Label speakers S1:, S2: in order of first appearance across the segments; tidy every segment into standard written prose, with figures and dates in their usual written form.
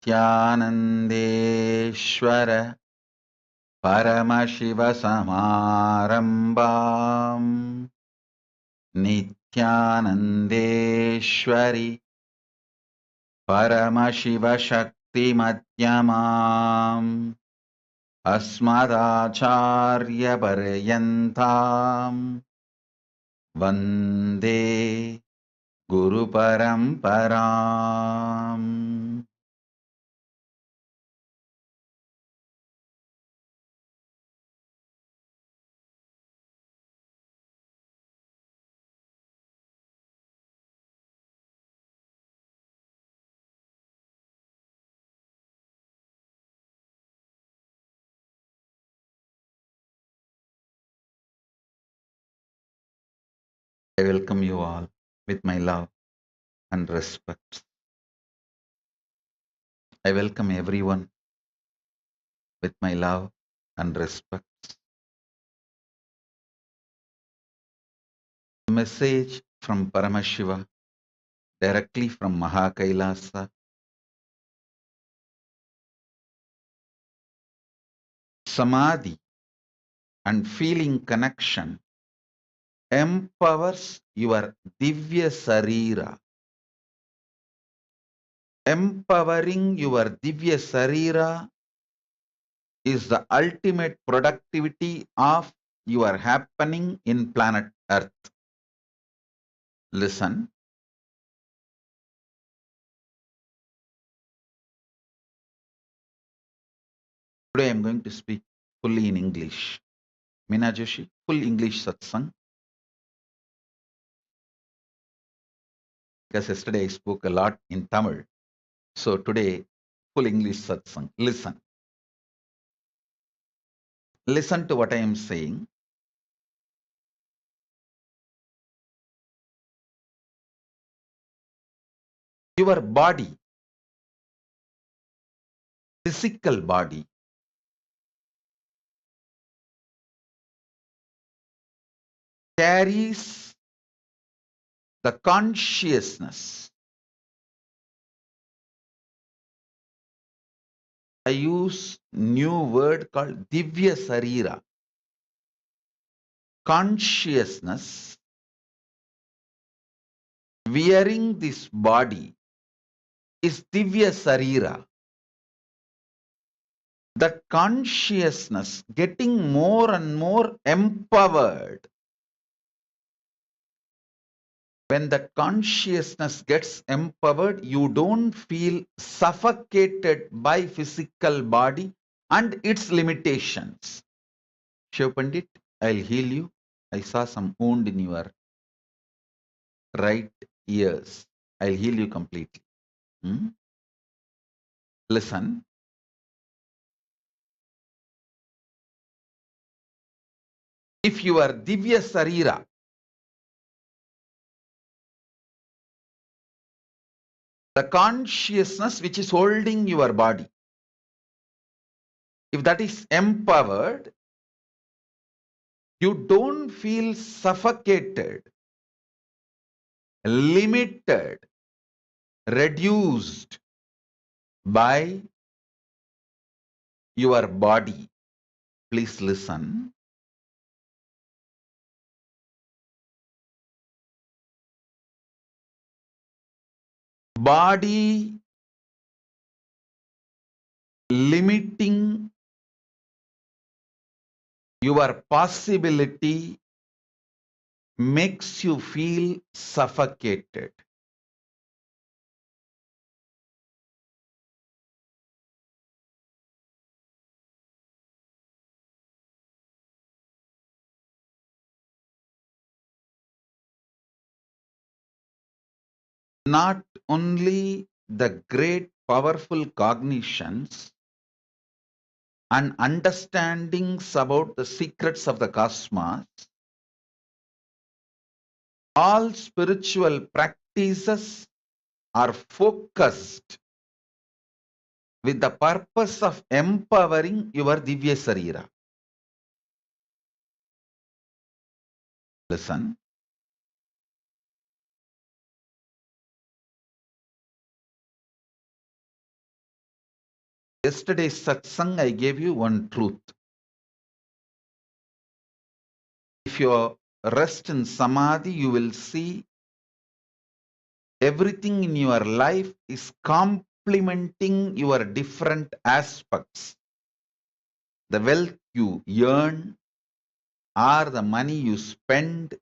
S1: नित्यानन्देश्वर परमशिवसमारम्भाम् नित्यानन्देश्वरि परमशिवशक्तिमध्यमाम् अस्मदाचार्यपर्यन्ताम् वन्दे गुरुपरम्पराम्. I welcome you all with my love and respect. I welcome everyone with my love and respect. A message from Paramashiva directly from Kailasa. Samadhi and feeling connection empowers your Divya Sarira. Empowering your Divya Sarira is the ultimate productivity of your happening in planet Earth. Listen. Today I am going to speak fully in English. Meena Joshi, full English satsang. Because yesterday I spoke a lot in Tamil. So today, full English satsang. Listen. Listen to what I am saying. Your body, physical body, carries the consciousness. I use new word called Divya Sarira. Consciousness wearing this body is Divya Sarira. That consciousness getting more and more empowered. When that consciousness gets empowered, you don't feel suffocated by physical body and its limitations. Shiv Pandit, I'll heal you. I saw some wound in your right ears. I'll heal you completely. Listen. If your Divya Sarira, the consciousness which is holding your body, if that is empowered, you don't feel suffocated, limited, reduced by your body. Please listen. Body limiting your possibility makes you feel suffocated. Not only the great powerful cognitions and understandings about the secrets of the cosmos, all spiritual practices are focused with the purpose of empowering your Divya Sarira. Listen. Yesterday's satsang, I gave you one truth. If you rest in Samadhi, you will see everything in your life is complementing your different aspects. The wealth you earn or the money you spend,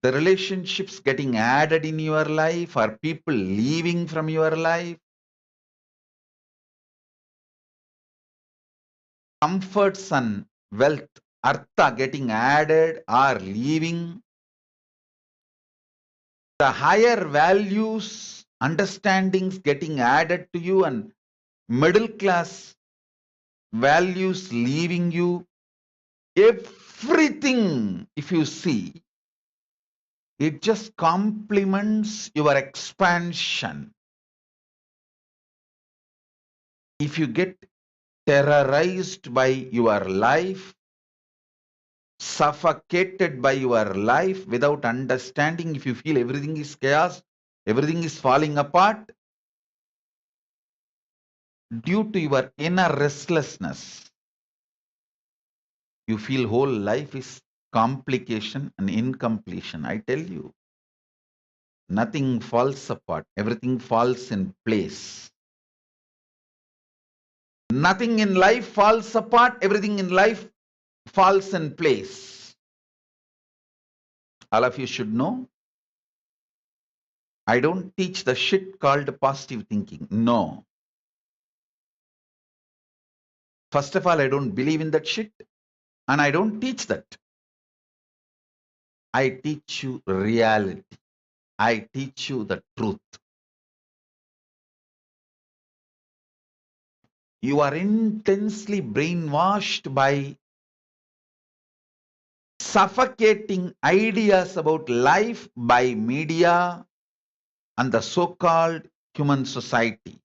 S1: the relationships getting added in your life or people leaving from your life, comforts and wealth, artha getting added or leaving, the higher values, understandings getting added to you and middle class values leaving you, everything, if you see, it just complements your expansion. If you get terrorized by your life, suffocated by your life without understanding, if you feel everything is chaos, everything is falling apart, due to your inner restlessness, you feel whole life is complication and incompletion. I tell you, nothing falls apart, everything falls in place. Nothing in life falls apart, everything in life falls in place. All of you should know, I don't teach the shit called positive thinking. No. First of all, I don't believe in that shit and I don't teach that. I teach you reality. I teach you the truth. You are intensely brainwashed by suffocating ideas about life by media and the so-called human society.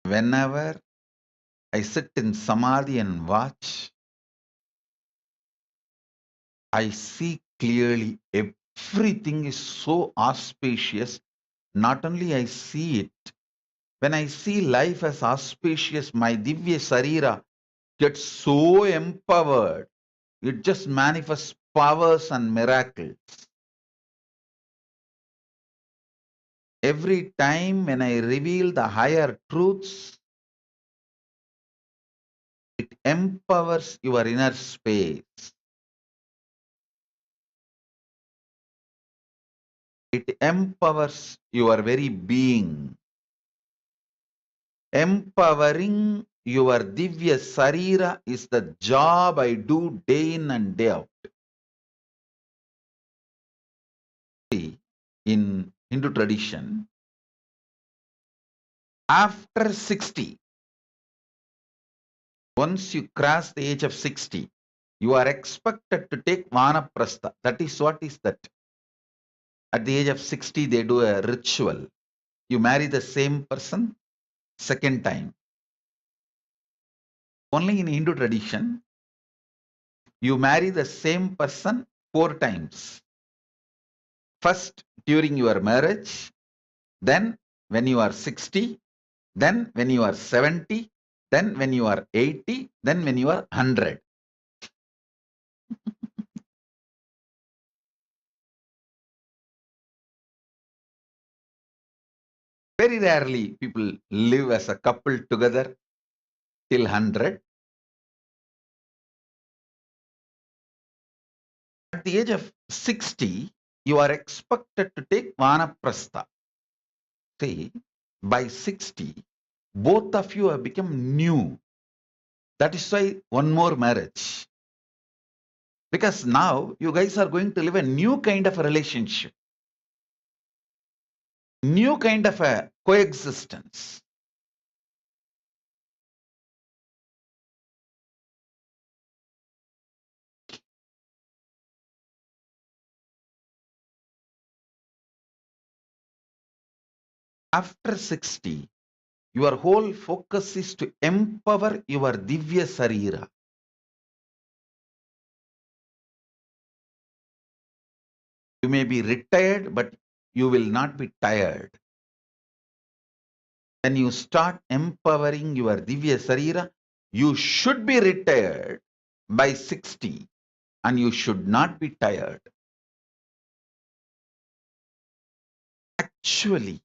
S1: Whenever I sit in Samadhi and watch, I see clearly everything is so auspicious. Not only I see it, when I see life as auspicious, my Divya Sarira gets so empowered. It just manifests powers and miracles. Every time when I reveal the higher truths, it empowers your inner space. It empowers your very being. Empowering your Divya Sarira is the job I do day in and day out. See, in Hindu tradition, after 60, once you cross the age of 60, you are expected to take Vanaprastha. That is what is that? At the age of 60, they do a ritual. You marry the same person second time. Only in Hindu tradition, you marry the same person 4 times. First, during your marriage, then when you are 60, then when you are 70, then when you are 80, then when you are 100. Very rarely people live as a couple together till 100. At the age of 60, you are expected to take Vanaprastha. See, by 60, both of you have become new. That is why one more marriage. Because now you guys are going to live a new kind of a relationship, new kind of a coexistence. After 60, Your whole focus is to empower your Divya Sarira. You may be retired, but you will not be tired. When you start empowering your Divya Sarira, you should be retired by 60 and you should not be tired. Actually,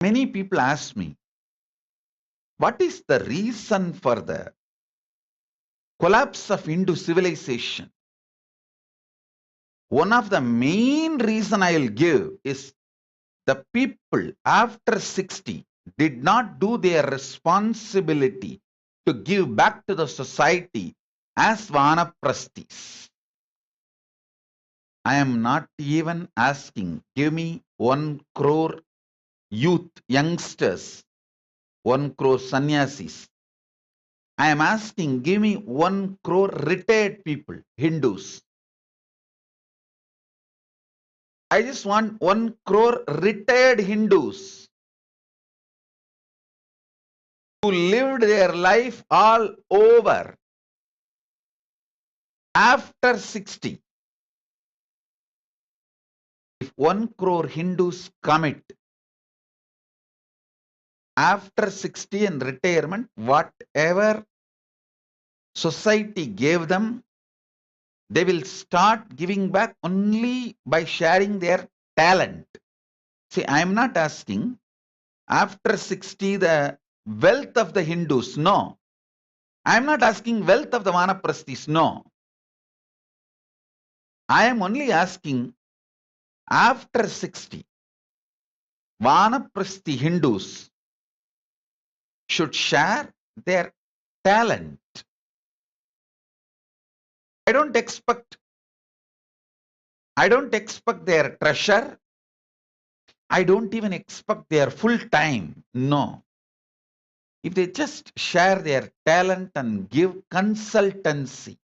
S1: many people ask me, what is the reason for the collapse of Hindu civilization? One of the main reason I will give is the people after 60 did not do their responsibility to give back to the society as vanaprasthis. I am not even asking, give me 1 crore youth, youngsters, 1 crore sannyasis. I am asking, give me 1 crore retired people, Hindus. I just want 1 crore retired Hindus who lived their life all over after 60. If 1 crore Hindus commit after 60 and retirement, whatever society gave them, they will start giving back only by sharing their talent. See, I am not asking after 60 the wealth of the Hindus, no. I am not asking wealth of the Vanaprasthis, no. I am only asking after 60, Vanaprasthi Hindus should share their talent. I don't expect their treasure. I don't even expect their full time. No. If they just share their talent and give consultancy,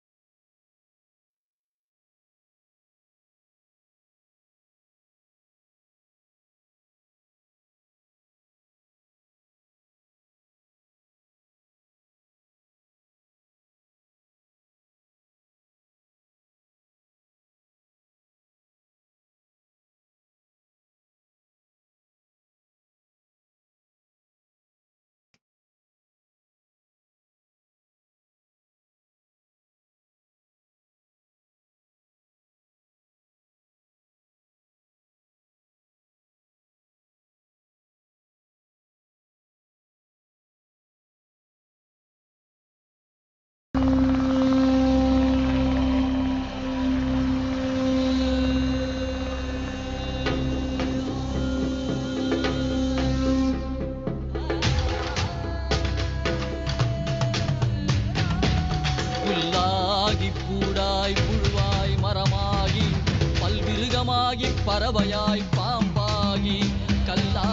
S2: பறவையாய் பாம்பாகி கல்லா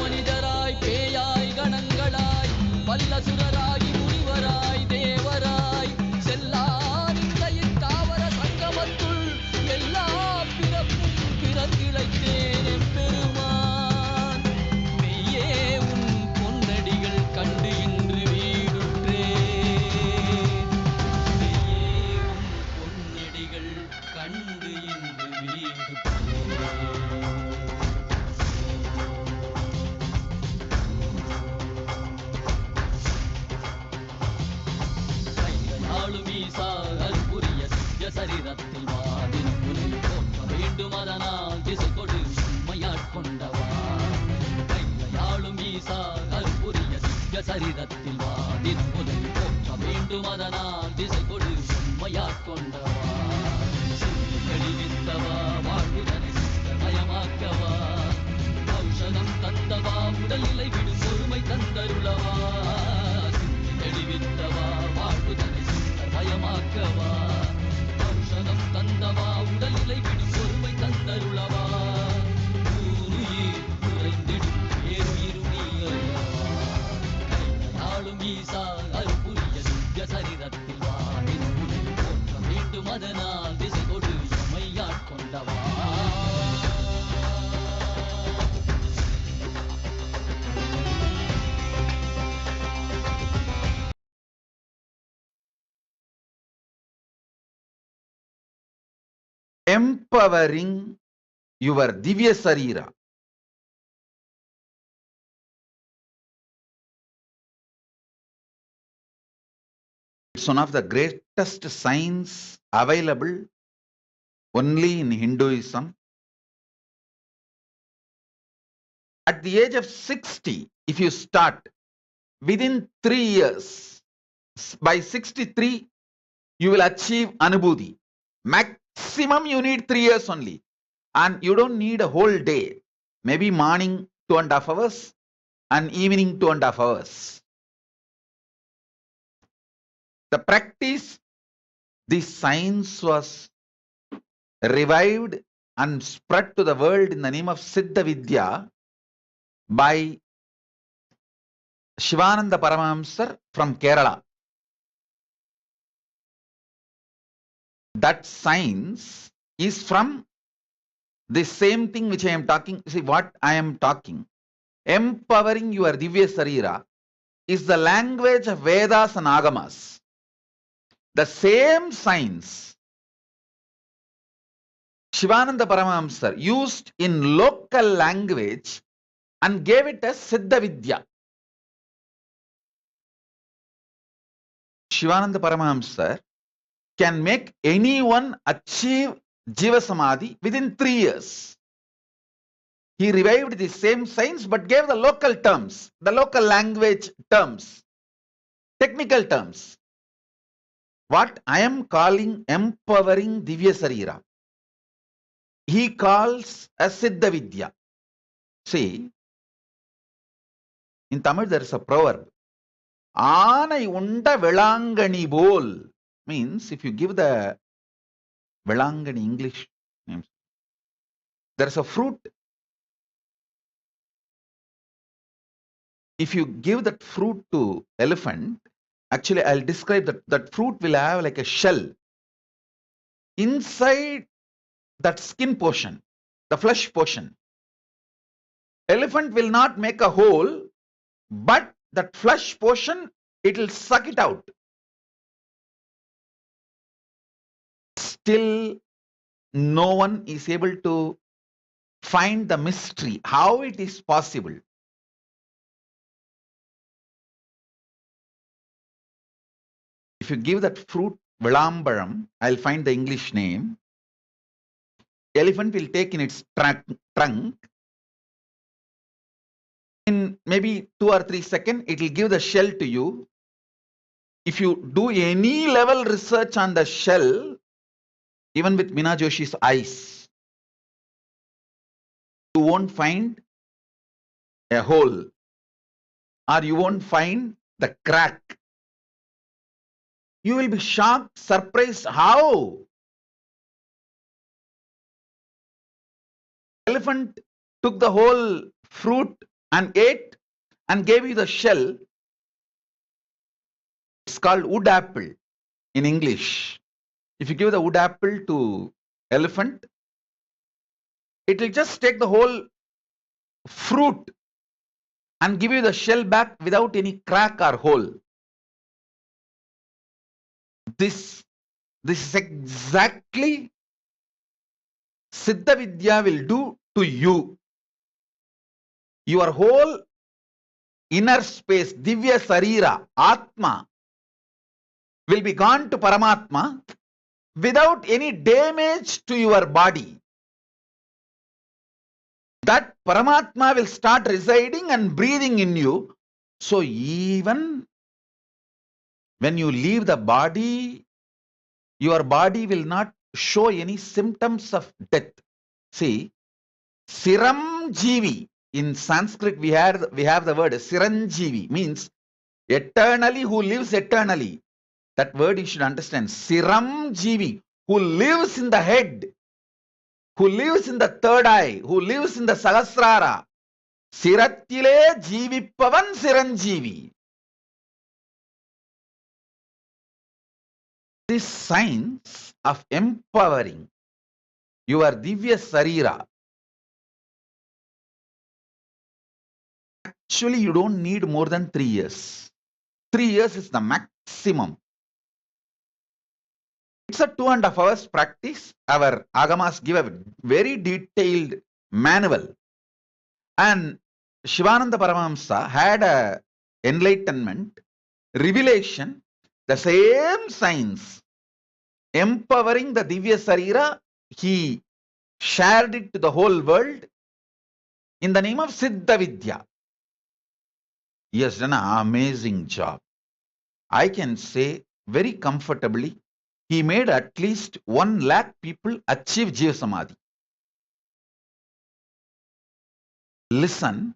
S2: மனிதராய் பேயாய் கணங்களாய் வல்லசுரராகி முனிவராய் தேவராய் செல்லா நிலையில் தாவர சங்கமத்துள் எல்லா பிறப்பும் பிறந்திழைத்தேன் எம்பெருமான் மெய்யே உன் பொன்னடிகள் கண்டு இன்று வீடுற்றேன் மெய்யே உன் பொன்னடிகள் கண்டு இன்று வீடுற்றேன் சரீரத்தில் வாதின் புலை போற்ற வேண்டும் அதனால் திசை கொடு உண்மையாட்கொண்டவா கையாளும் ஈசா கற்புரிய சிங்க சரீரத்தில் வாதின் புலை போற்ற வேண்டும் அதனால் திசை கொடு உண்மையாட்கொண்டவா சிந்தி தெளிவித்தவா வாழ்வுதனை சித்தமயமாக்கவா ஔஷதம் தந்தவா உடல்நிலை விடும் பொறுமை தந்தருளவா சிந்தி தெளிவித்தவா வாழ்வுதனை சித்தமயமாக்கவா தந்தவா உடல்நிலை விடும் பொறுமை தந்தருளவா ஊருயிர் குறைந்திடும் பேருயிருமீ அல்லவா கையாளும் ஈசா அற்புரிய சிங்க சரீரத்தில் வாடின் புலை போற்ற வேண்டும் அதனால் திசை கொடு எமையாட்கொண்டவா
S1: empowering your Divya Sarira. It's one of the greatest signs available only in Hinduism. At the age of 60, if you start, within 3 years, by 63, you will achieve Anubhuti. Maximum you need 3 years only. And you don't need a whole day. Maybe morning 2.5 hours and evening 2.5 hours. The practice, the science was revived and spread to the world in the name of Siddha Vidya by Shivananda Paramahamsar from Kerala. That science is from the same thing which I am talking. See what I am talking. Empowering your Divya Sarira is the language of Vedas and Agamas. The same science Shivananda Paramahamsar used in local language and gave it as Siddha Vidya. Shivananda Paramahamsar can make anyone achieve Jiva Samadhi within 3 years. He revived the same science but gave the local terms, the local language terms, technical terms. What I am calling empowering Divya Sarira, he calls as Siddha Vidya. See, in Tamil there is a proverb, Aanai unda velangani bol, means if you give the velangani English names, there is a fruit. If you give that fruit to elephant, actually I'll describe that fruit will have like a shell. Inside that skin portion, the flesh portion, elephant will not make a hole, but that flesh portion, it will suck it out. Still, no one is able to find the mystery, how it is possible. If you give that fruit Vilambaram, I'll find the English name. Elephant will take in its trunk. In maybe 2 or 3 seconds, it will give the shell to you. If you do any level research on the shell, even with Meena Joshi's eyes, you won't find a hole or you won't find the crack. You will be shocked, surprised, how? Elephant took the whole fruit and ate and gave you the shell. It's called wood apple in English. If you give the wood apple to elephant, it will just take the whole fruit and give you the shell back without any crack or hole. This is exactly Siddha Vidya will do to you. Your whole inner space, Divya Sarira, Atma, will be gone to Paramatma without any damage to your body. That Paramatma will start residing and breathing in you. So even when you leave the body, your body will not show any symptoms of death. See, Siram Jivi, in Sanskrit we have the word Siranjivi, means eternally, who lives eternally. That word you should understand. Siram Jivi, who lives in the head, who lives in the third eye, who lives in the Sahasrara. Sirattile Jivipavan Siranjivi. This science of empowering your Divya Sarira, actually you don't need more than 3 years. 3 years is the maximum. It's a 2.5 hours practice. Our Agamas give a very detailed manual. And Shivananda Paramahamsa had a enlightenment, revelation, the same science, empowering the Divya Sarira. He shared it to the whole world in the name of Siddha Vidya. He has done an amazing job. I can say very comfortably, he made at least 1 lakh people achieve Jiva Samadhi. Listen,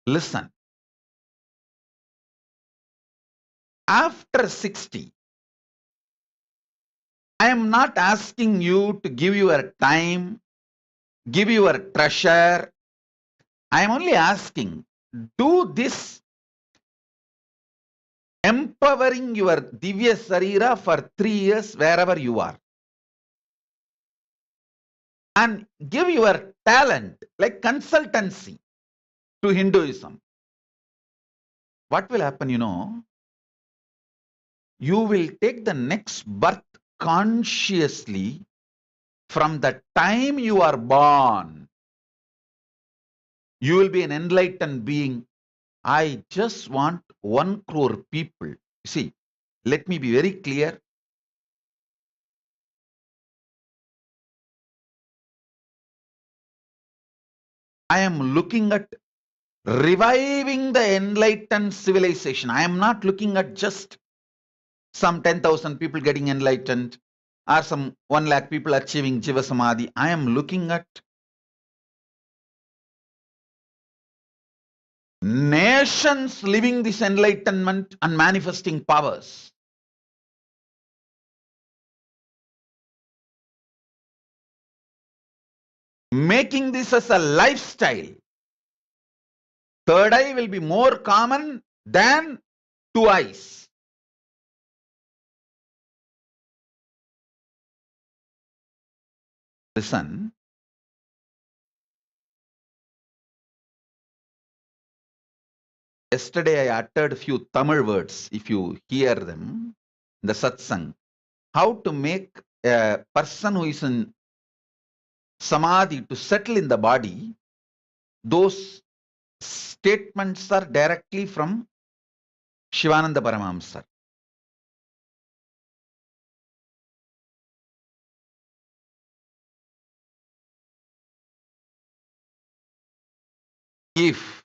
S1: listen. After 60, I am not asking you to give your time, give your treasure. I am only asking, do this empowering your Divya Sarira for 3 years wherever you are. And give your talent like consultancy to Hinduism. What will happen, you know? You will take the next birth consciously from the time you are born. You will be an enlightened being. I just want 1 crore people. See, let me be very clear. I am looking at reviving the enlightened civilization. I am not looking at just some 10,000 people getting enlightened or some 1 lakh people achieving Jiva Samadhi. I am looking at nations living this enlightenment and manifesting powers. Making this as a lifestyle. Third eye will be more common than 2 eyes. Listen. Yesterday I uttered a few Tamil words, if you hear them, the satsang. How to make a person who is in Samadhi to settle in the body, those statements are directly from Shivananda Paramahamsa. If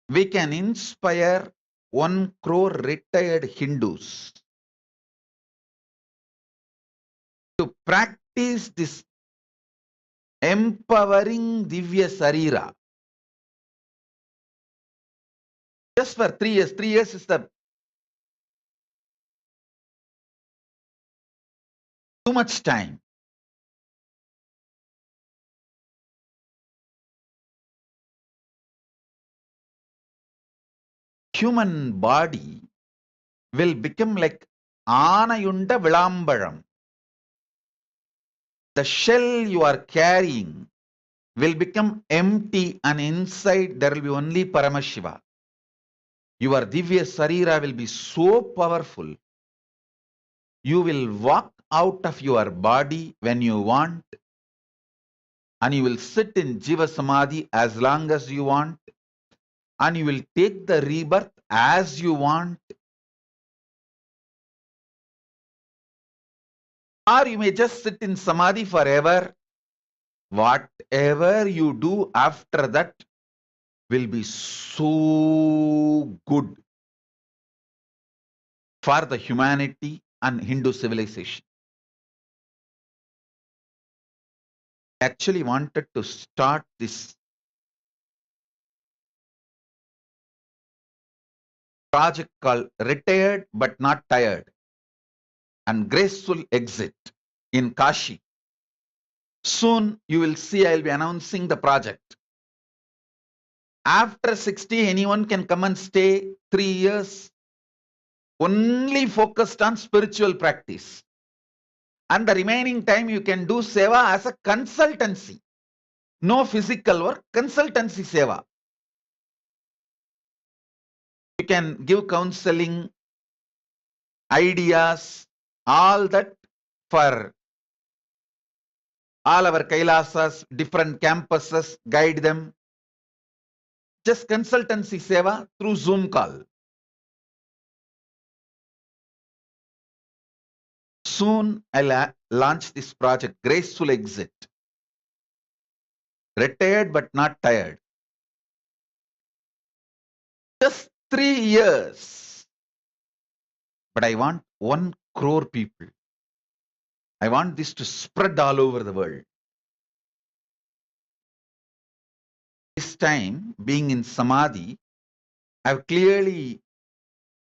S1: we can inspire 1 crore retired Hindus to practice this empowering Divya Sarira just for 3 years. 3 years is the too much time. Human body will become like Anayunda Vilambaram. The shell you are carrying will become empty and inside there will be only Paramashiva. Your Divya Sarira will be so powerful. You will walk out of your body when you want and you will sit in Jiva Samadhi as long as you want and you will take the rebirth as you want. Or you may just sit in Samadhi forever. Whatever you do after that will be so good for the humanity and Hindu civilization. I actually wanted to start this project called Retired but Not Tired and Graceful Exit in Kashi. Soon you will see I will be announcing the project. After 60, anyone can come and stay 3 years, only focused on spiritual practice. And the remaining time you can do seva as a consultancy. No physical work, consultancy seva. You can give counseling, ideas, all that for all our Kailasas, different campuses, guide them. Just consultancy seva through Zoom call. Soon I'll launch this project, Graceful Exit. Retired but not tired. Just 3 years. But I want 1 crore people. I want this to spread all over the world. This time, being in Samadhi, I've clearly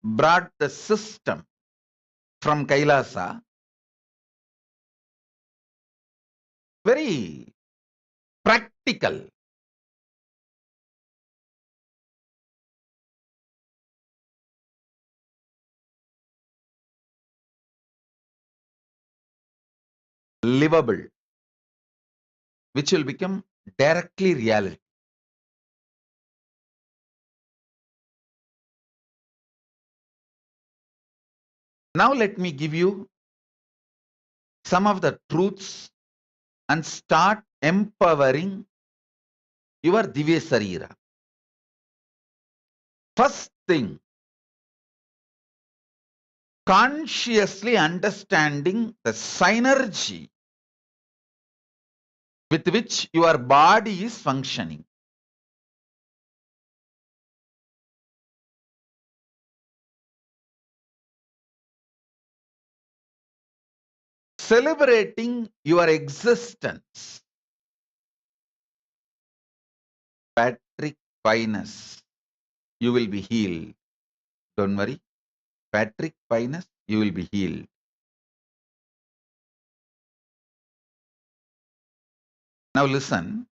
S1: brought the system from Kailasa, very practical. Livable, which will become directly reality. Now let me give you some of the truths and start empowering your Divya Sarira. First thing, consciously understanding the synergy with which your body is functioning. Celebrating your existence. Patrick Finus, you will be healed. Don't worry. Patrick Finus, you will be healed. Now listen.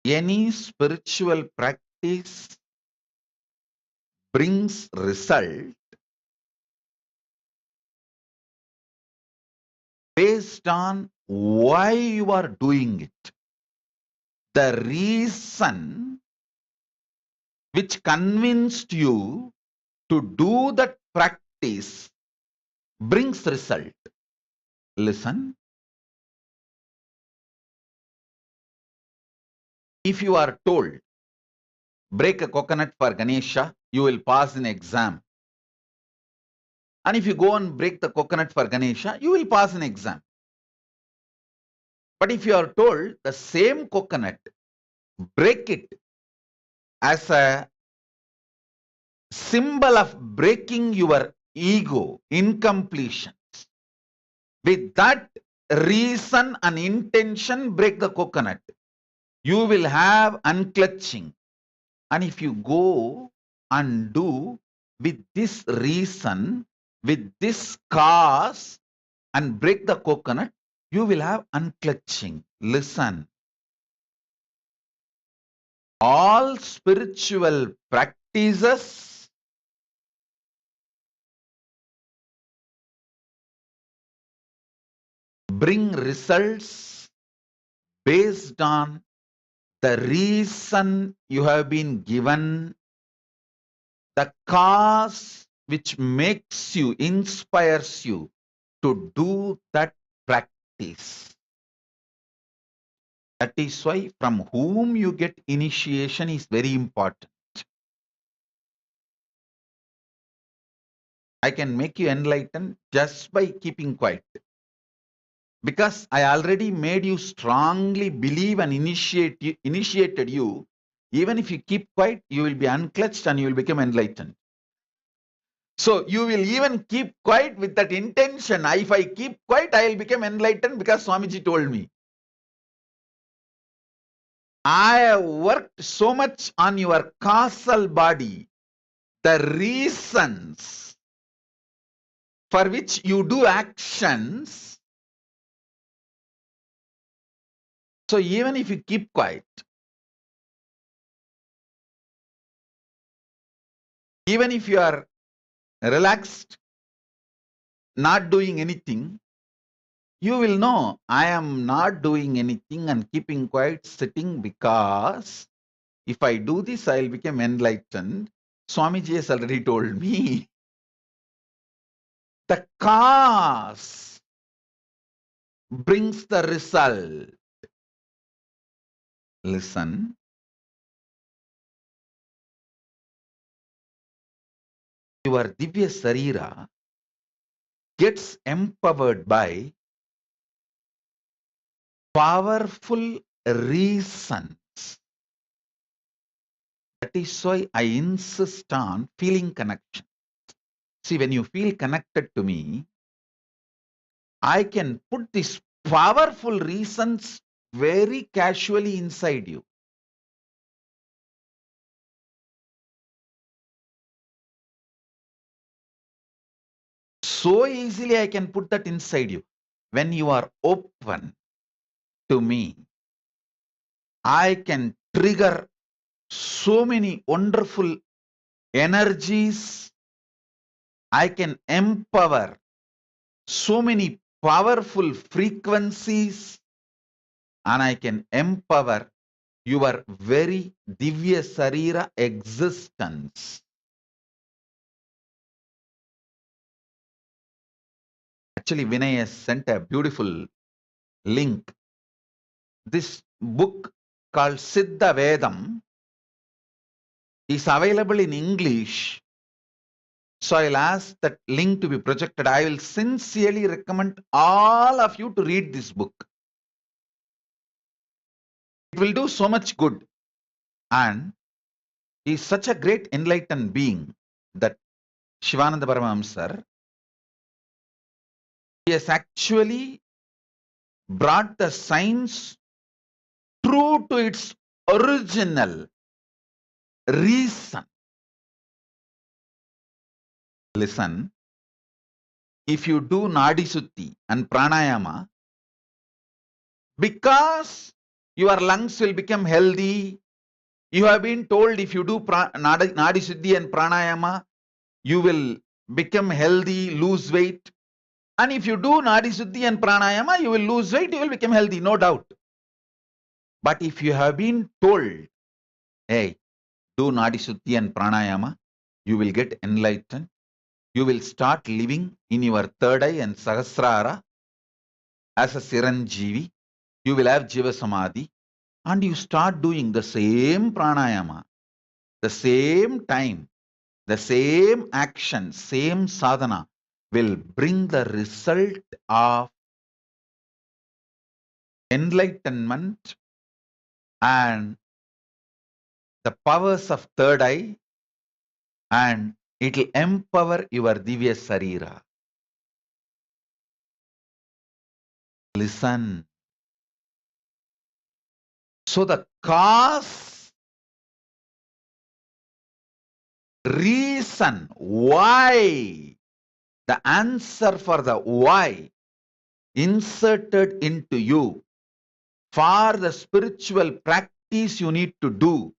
S1: Any spiritual practice brings result based on why you are doing it. The reason which convinced you to do that practice brings result. Listen. If you are told, break a coconut for Ganesha, you will pass an exam. And if you go and break the coconut for Ganesha, you will pass an exam. But if you are told the same coconut, break it as a symbol of breaking your ego, incompletions. With that reason and intention, break the coconut. You will have unclutching. And if you go and do with this reason, with this cause, and break the coconut, you will have unclutching. Listen. All spiritual practices bring results based on the reason you have been given, the cause which makes you, inspires you to do that practice. That is why from whom you get initiation is very important. I can make you enlightened just by keeping quiet. Because I already made you strongly believe and initiated you. Even if you keep quiet, you will be unclutched and you will become enlightened. So you will even keep quiet with that intention. If I keep quiet, I will become enlightened because Swamiji told me. I have worked so much on your causal body, the reasons for which you do actions. So even if you keep quiet, even if you are relaxed, not doing anything, you will know I am not doing anything and keeping quiet, sitting, because if I do this, I'll become enlightened. Swamiji has already told me the cause brings the result. Listen, your Divya Sarira gets empowered by powerful reasons. That is why I insist on feeling connection. See, when you feel connected to me, I can put these powerful reasons very casually inside you. So easily I can put that inside you. When you are open to me, I can trigger so many wonderful energies. I can empower so many powerful frequencies, and I can empower your very Divya Sarira existence. Actually, Vinay has sent a beautiful link. This book called Siddha Vedam is available in English. So I'll ask that link to be projected. I will sincerely recommend all of you to read this book. It will do so much good. And he is such a great enlightened being that Shivananda Paramahamsar, he has actually brought the science true to its original reason. Listen, if you do Nadi Sutti and Pranayama, because your lungs will become healthy, you have been told if you do Nadi Suddhi and Pranayama, you will become healthy, lose weight. And if you do Nadi Suddhi and Pranayama, you will lose weight, you will become healthy, no doubt. But if you have been told, hey, do Nadi Suddhi and Pranayama, you will get enlightened. You will start living in your third eye and Sahasrara as a Siranjeevi. You will have Jiva Samadhi, and you start doing the same pranayama, the same time, the same action, same sadhana will bring the result of enlightenment and the powers of third eye, and it will empower your Divya Sarira. Listen. So the cause, reason, why, the answer for the why inserted into you for the spiritual practice you need to do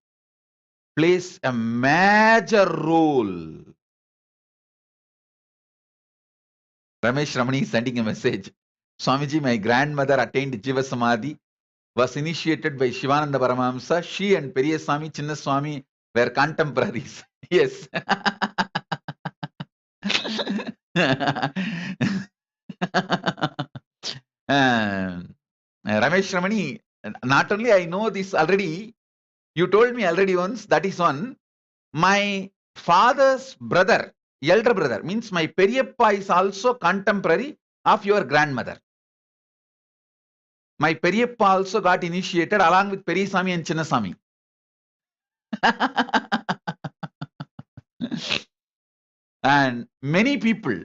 S1: plays a major role. Ramesh Ramani is sending a message. Swamiji, my grandmother attained Jiva Samadhi, was initiated by Shivananda Paramahamsa. She and Periyaswami, Chinnaswami were contemporaries. Yes. Ramesh Ramani, not only I know this already, you told me already once, that is one. My father's brother, elder brother, means my Periyappa is also contemporary of your grandmother. My Periyappa also got initiated along with Periyaswami and Chinnaswami. And many people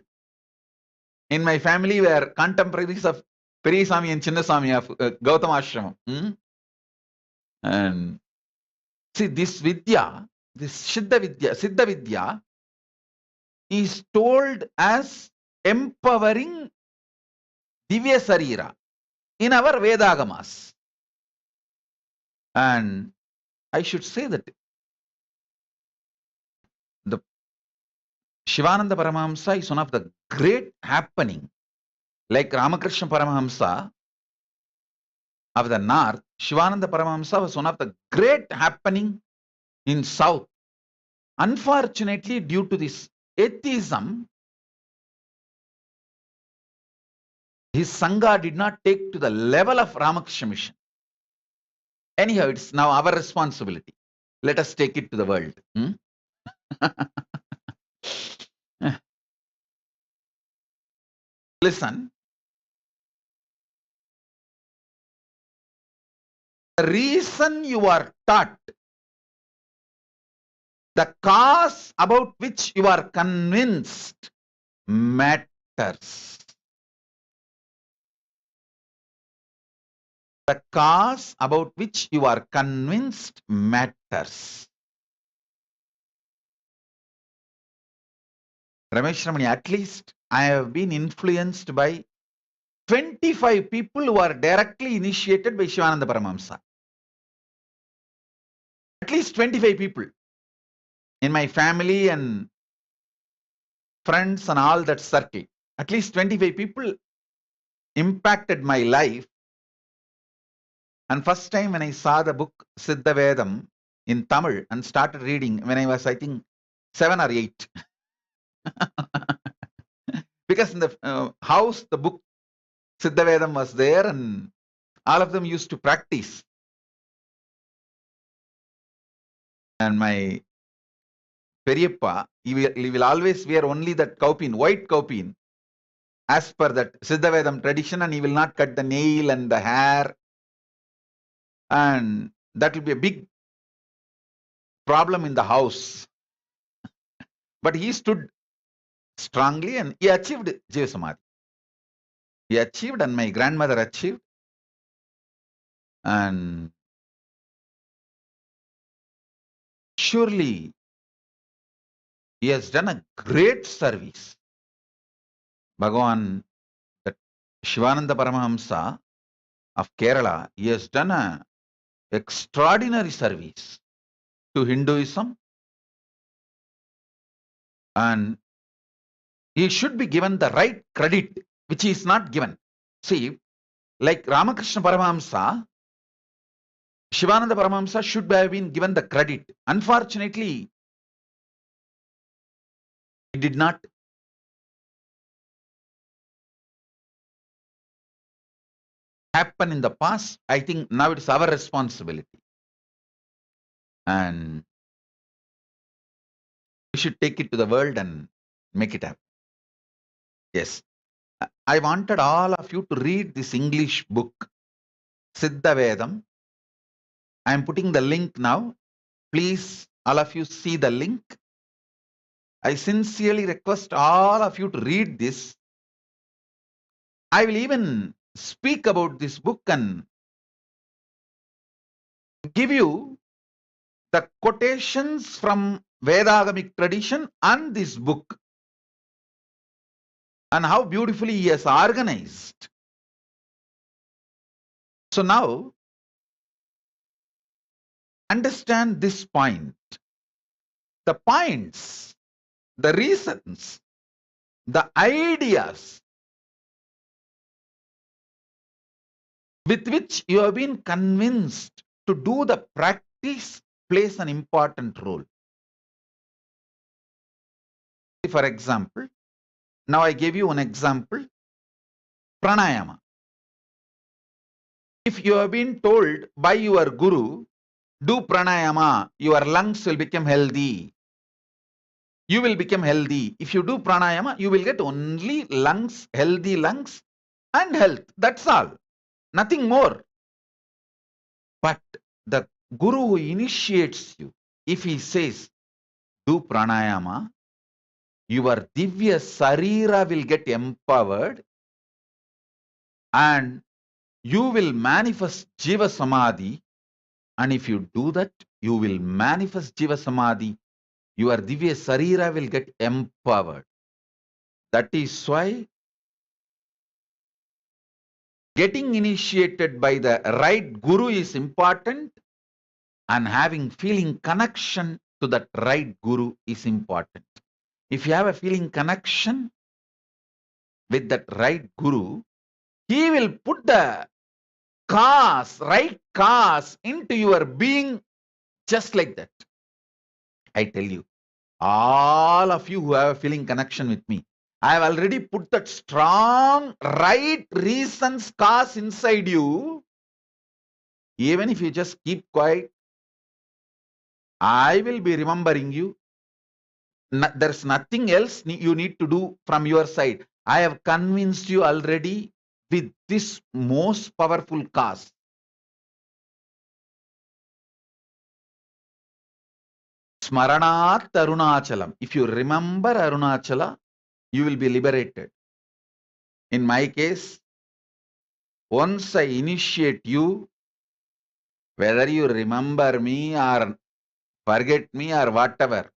S1: in my family were contemporaries of Periyaswami and Chinnaswami of Gautama Ashramam. And see, this Vidya, this Siddha Vidya is told as empowering Divya Sarira in our Vedagamas. And I should say that the Shivananda Paramahamsa is one of the great happening. Like Ramakrishna Paramahamsa of the north, Shivananda Paramahamsa was one of the great happening in south. Unfortunately, due to this atheism, his Sangha did not take to the level of Ramakrishna mission. Anyhow, it's now our responsibility. Let us take it to the world. Listen, the reason you are taught, the cause about which you are convinced matters. The cause about which you are convinced matters. Ramesh Ramani, at least I have been influenced by 25 people who are directly initiated by Shivananda Paramahamsa. At least 25 people in my family and friends and all that circle. At least 25 people impacted my life. And first time when I saw the book Siddha Vedam in Tamil and started reading when I was, I think, 7 or 8. Because in the house, the book Siddha Vedam was there and all of them used to practice. And my Periyappa, he will always wear only that kaupin, white kaupin, as per that Siddha Vedam tradition, and he will not cut the nail and the hair. And that will be a big problem in the house. But he stood strongly and he achieved Jiva Samadhi. He achieved and my grandmother achieved. And surely he has done a great service. Bhagavan, that Shivananda Paramahamsa of Kerala, he has done an extraordinary service to Hinduism. And he should be given the right credit, which he is not given. See, like Ramakrishna Paramahamsa, Shivananda Paramahamsa should have been given the credit. Unfortunately, he did not. Happen in the past. I think now it's our responsibility. And we should take it to the world and make it happen. Yes. I wanted all of you to read this English book, Siddha Vedam. I am putting the link now. Please, all of you see the link. I sincerely request all of you to read this. I will even speak about this book and give you the quotations from Vedagamic tradition and this book, and how beautifully he has organized. So now, understand this point. The points, the reasons, the ideas with which you have been convinced to do the practice plays an important role. For example, now I gave you an example, pranayama. If you have been told by your guru, do pranayama, your lungs will become healthy. You will become healthy. If you do pranayama, you will get only lungs, healthy lungs and health. That's all. Nothing more. But the guru who initiates you, if he says, do pranayama, your divya sarira will get empowered and you will manifest Jiva Samadhi. And if you do that, you will manifest Jiva Samadhi. Your divya sarira will get empowered. That is why getting initiated by the right guru is important, and having feeling connection to that right guru is important. If you have a feeling connection with that right guru, he will put the right cause into your being just like that. I tell you, all of you who have a feeling connection with me, I have already put that strong right reasons cause inside you. Even if you just keep quiet, I will be remembering you. There's nothing else you need to do from your side. I have convinced you already with this most powerful cause. Smaranat Arunachalam. If you remember Arunachala, you will be liberated. In my case, once I initiate you, whether you remember me or forget me or whatever,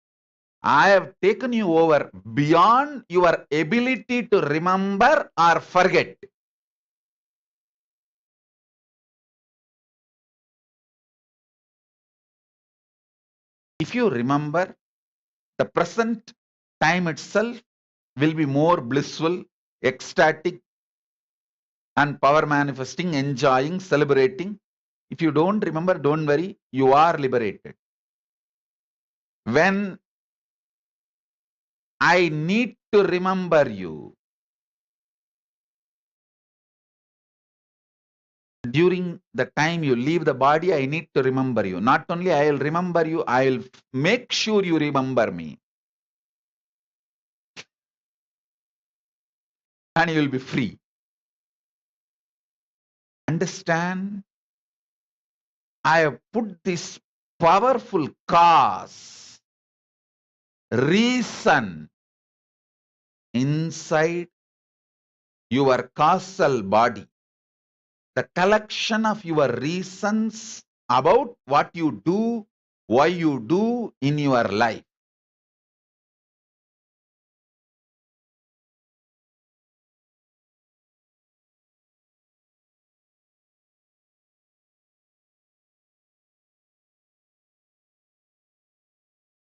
S1: I have taken you over beyond your ability to remember or forget. If you remember, the present time itself will be more blissful, ecstatic, and power manifesting, enjoying, celebrating. If you don't remember, don't worry, you are liberated. When I need to remember you, during the time you leave the body, I need to remember you. Not only I will remember you, I will make sure you remember me. And you will be free. Understand? I have put this powerful cause, reason inside your causal body. The collection of your reasons about what you do, why you do in your life.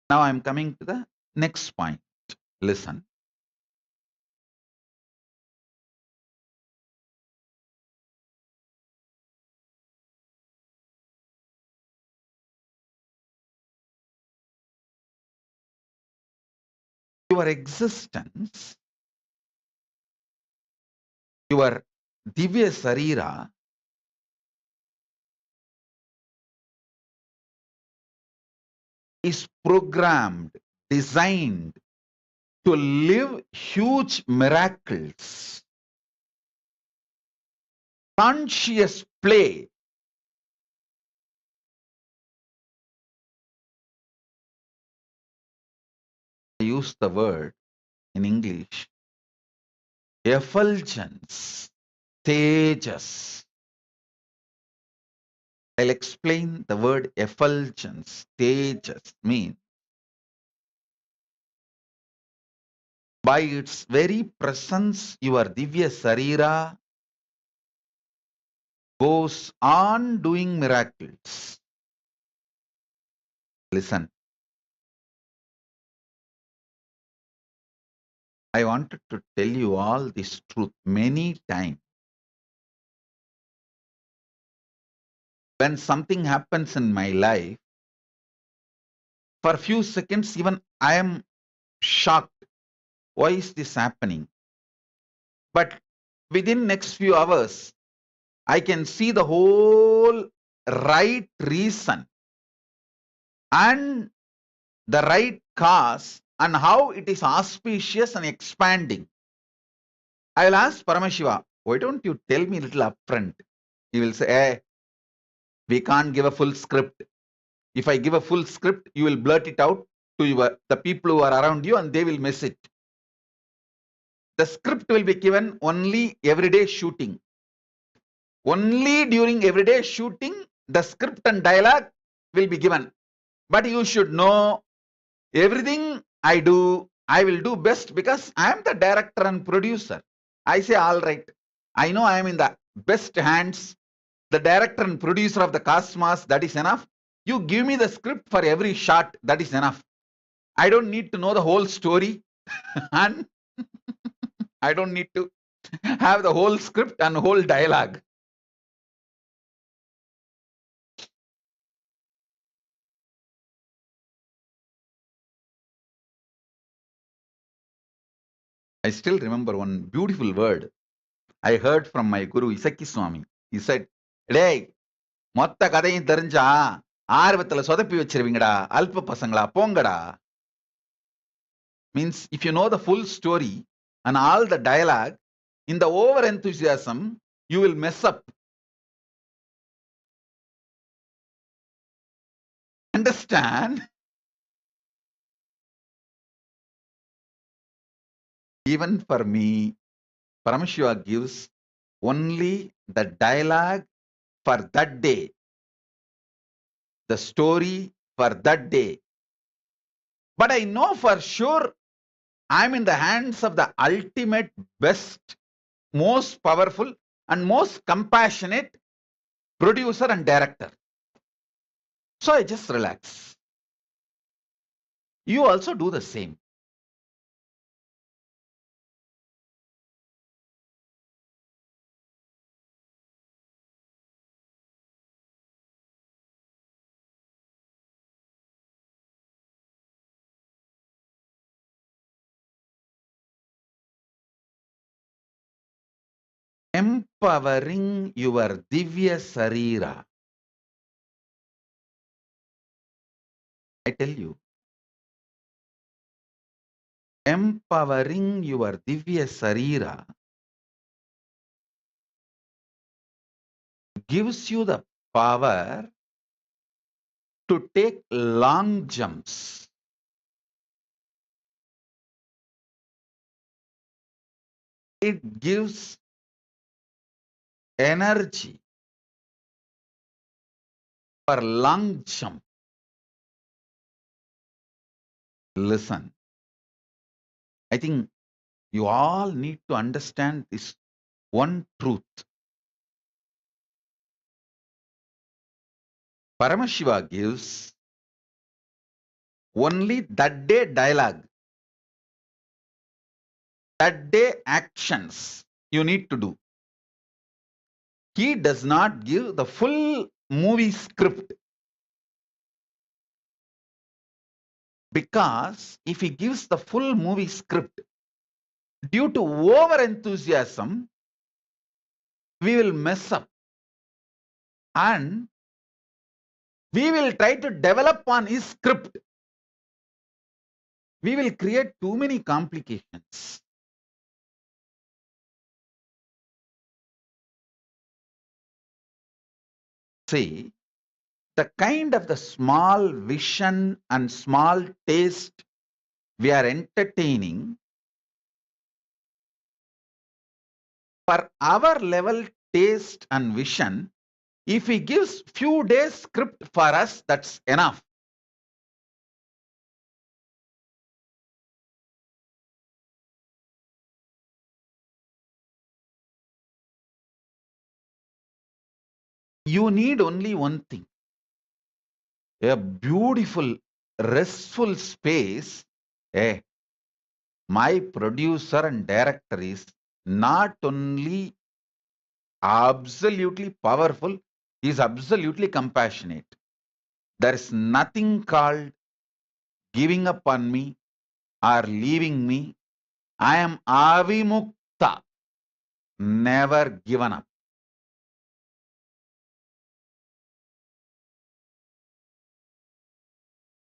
S1: Now I'm coming to the next point. Listen. Your existence, your Divya Sarira is programmed, designed to live huge miracles, conscious play. I use the word in English, effulgence, tejas. I'll explain the word effulgence, tejas means by its very presence, your Divya Sarira goes on doing miracles. Listen. I wanted to tell you all this truth many times. When something happens in my life, for a few seconds, even I am shocked. Why is this happening? But within next few hours, I can see the whole right reason and the right cause and how it is auspicious and expanding. I will ask Paramashiva, why don't you tell me a little upfront? He will say, hey, we can't give a full script. If I give a full script, you will blurt it out to the people who are around you and they will miss it. The script will be given only everyday shooting. Only during everyday shooting, the script and dialogue will be given. But you should know everything I do, I will do best because I am the director and producer. I say, all right, I know I am in the best hands, the director and producer of the cosmos, that is enough. You give me the script for every shot, that is enough. I don't need to know the whole story. And I don't need to have the whole script and whole dialogue. I still remember one beautiful word I heard from my Guru Isaki Swami. He said, "Hey, மொத்த கதையும் தெரிஞ்சா ஆர்வத்துல சொதப்பி வச்சிருவீங்கடா அல்ப பசங்களா போங்கடா." Means if you know the full story and all the dialogue, in the over enthusiasm, you will mess up. Understand? Even for me, Paramashiva gives only the dialogue for that day, the story for that day. But I know for sure I'm in the hands of the ultimate, best, most powerful, and most compassionate producer and director. So I just relax. You also do the same. Empowering your Divya Sarira. I tell you, empowering your Divya Sarira gives you the power to take long jumps. It gives energy for long jump. Listen, I think you all need to understand this one truth. Paramashiva gives only that day dialogue, that day actions you need to do. He does not give the full movie script, because if he gives the full movie script, due to over enthusiasm, we will mess up and we will try to develop on his script. We will create too many complications. See, the kind of the small vision and small taste we are entertaining for our level taste and vision, if he gives few days script for us, that's enough. You need only one thing, a beautiful, restful space. Eh, my producer and director is not only absolutely powerful, he is absolutely compassionate. There is nothing called giving up on me or leaving me. I am avimukta, never given up.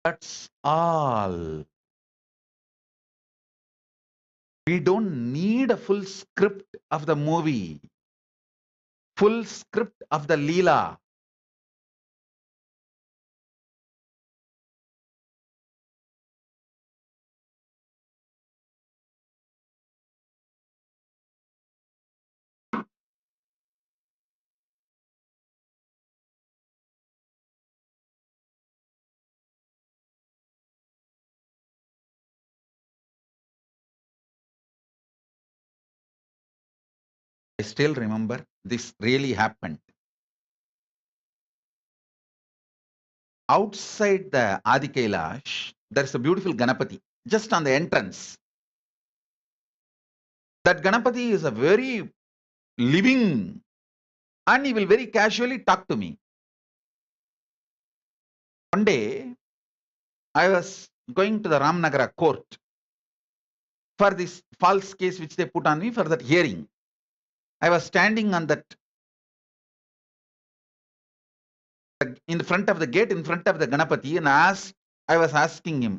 S1: That's all. We don't need a full script of the movie, full script of the Leela. I still remember this really happened. Outside the Adi Kailash, there's a beautiful Ganapati, just on the entrance. That Ganapati is a very living, and he will very casually talk to me. One day, I was going to the Ramnagara court for this false case which they put on me for that hearing. I was standing on that in front of the gate, in front of the Ganapati, and I was asking him.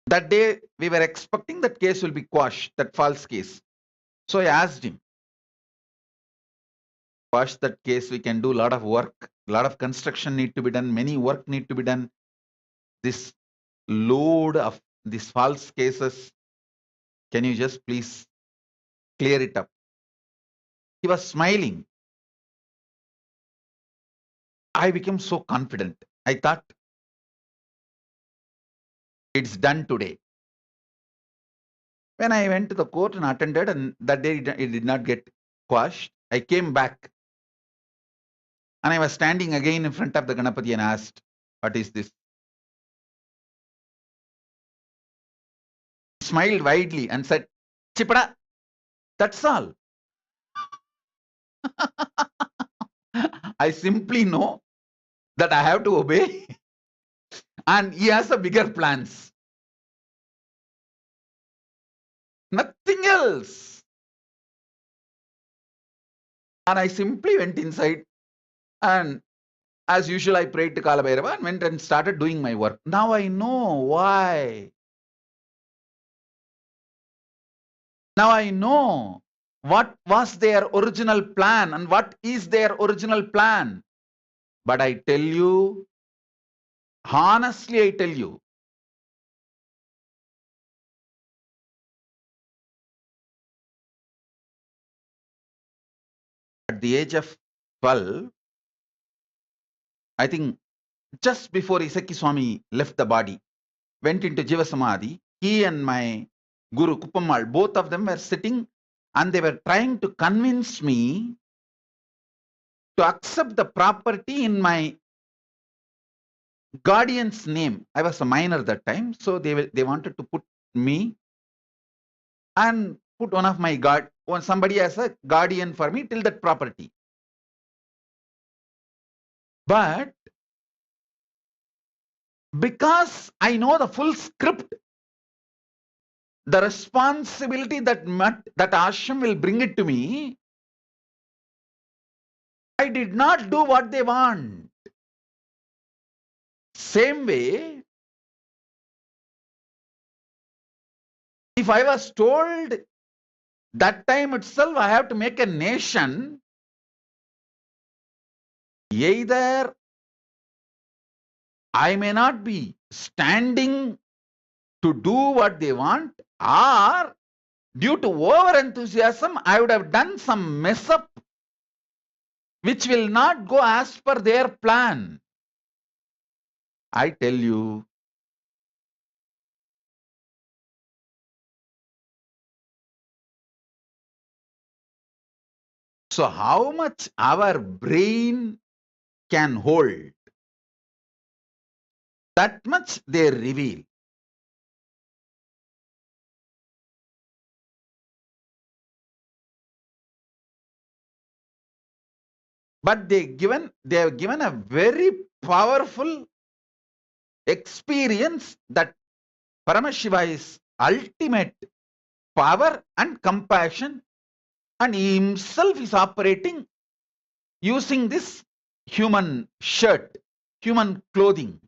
S1: That day, we were expecting that case will be quashed, that false case. So I asked him, quash that case, we can do a lot of work, a lot of construction need to be done, many work need to be done. This load of these false cases, can you just please clear it up? He was smiling. I became so confident. I thought, it's done today. When I went to the court and attended, and that day it did not get quashed, I came back and I was standing again in front of the Ganapati and asked, what is this? He smiled widely and said, Chipada, that's all. I simply know that I have to obey and he has a bigger plans. Nothing else. And I simply went inside and as usual I prayed to Kala Bhairava and went and started doing my work. Now I know why. Now I know what was their original plan and what is their original plan. But I tell you, honestly I tell you, at the age of 12, I think just before Isaki Swami left the body, went into Jiva Samadhi, he and my Guru Kupammal, both of them were sitting and they were trying to convince me to accept the property in my guardian's name. I was a minor that time, so they wanted to put me and put one of my somebody as a guardian for me till that property. But because I know the full script, the responsibility that ashram will bring it to me, I did not do what they want. Same way, if I was told that time itself I have to make a nation, either I may not be standing to do what they want, or due to over enthusiasm, I would have done some mess up which will not go as per their plan. I tell you, so how much our brain can hold, that much they reveal. But they have given a very powerful experience that Paramashiva is ultimate power and compassion, and he himself is operating using this human shirt, human clothing.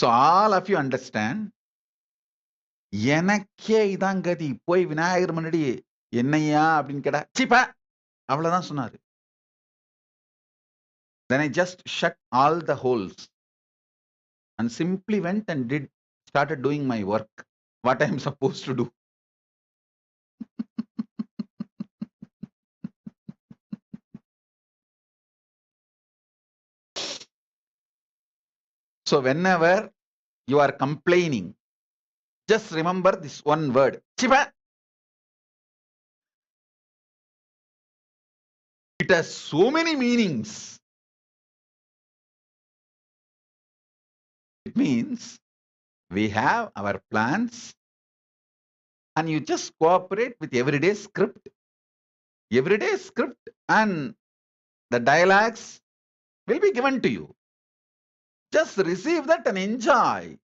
S1: So all of you understand, எனக்கே இதான் கதி, போய் விநாயகர் முன்னாடி என்னையா அப்படின்னு கேட்டா சிப்பா அவ்வளவுதான் சொன்னாரு. Then I just shut all the holes and simply went and started doing my work, what I am supposed to do. So whenever you are complaining, Just remember this one word, Chiva. It has so many meanings. It means we have our plans and you just cooperate with everyday script, and the dialogues will be given to you. Just receive that and enjoy.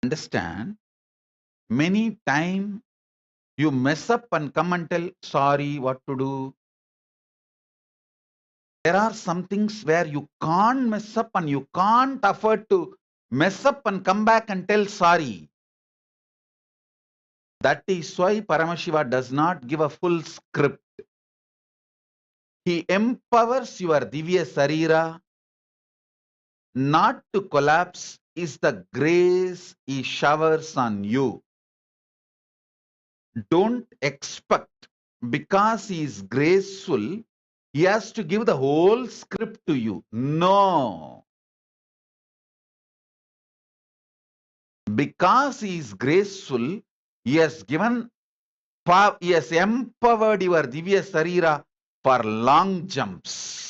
S1: Understand, many times you mess up and come and tell, sorry, what to do. There are some things where you can't mess up and you can't afford to mess up and come back and tell sorry. That is why Paramashiva does not give a full script. He empowers your Divya Sarira not to collapse is the grace he showers on you. Don't expect, because he is graceful, he has to give the whole script to you. No. Because he is graceful, he has given, he has empowered your Divya Sarira for long jumps.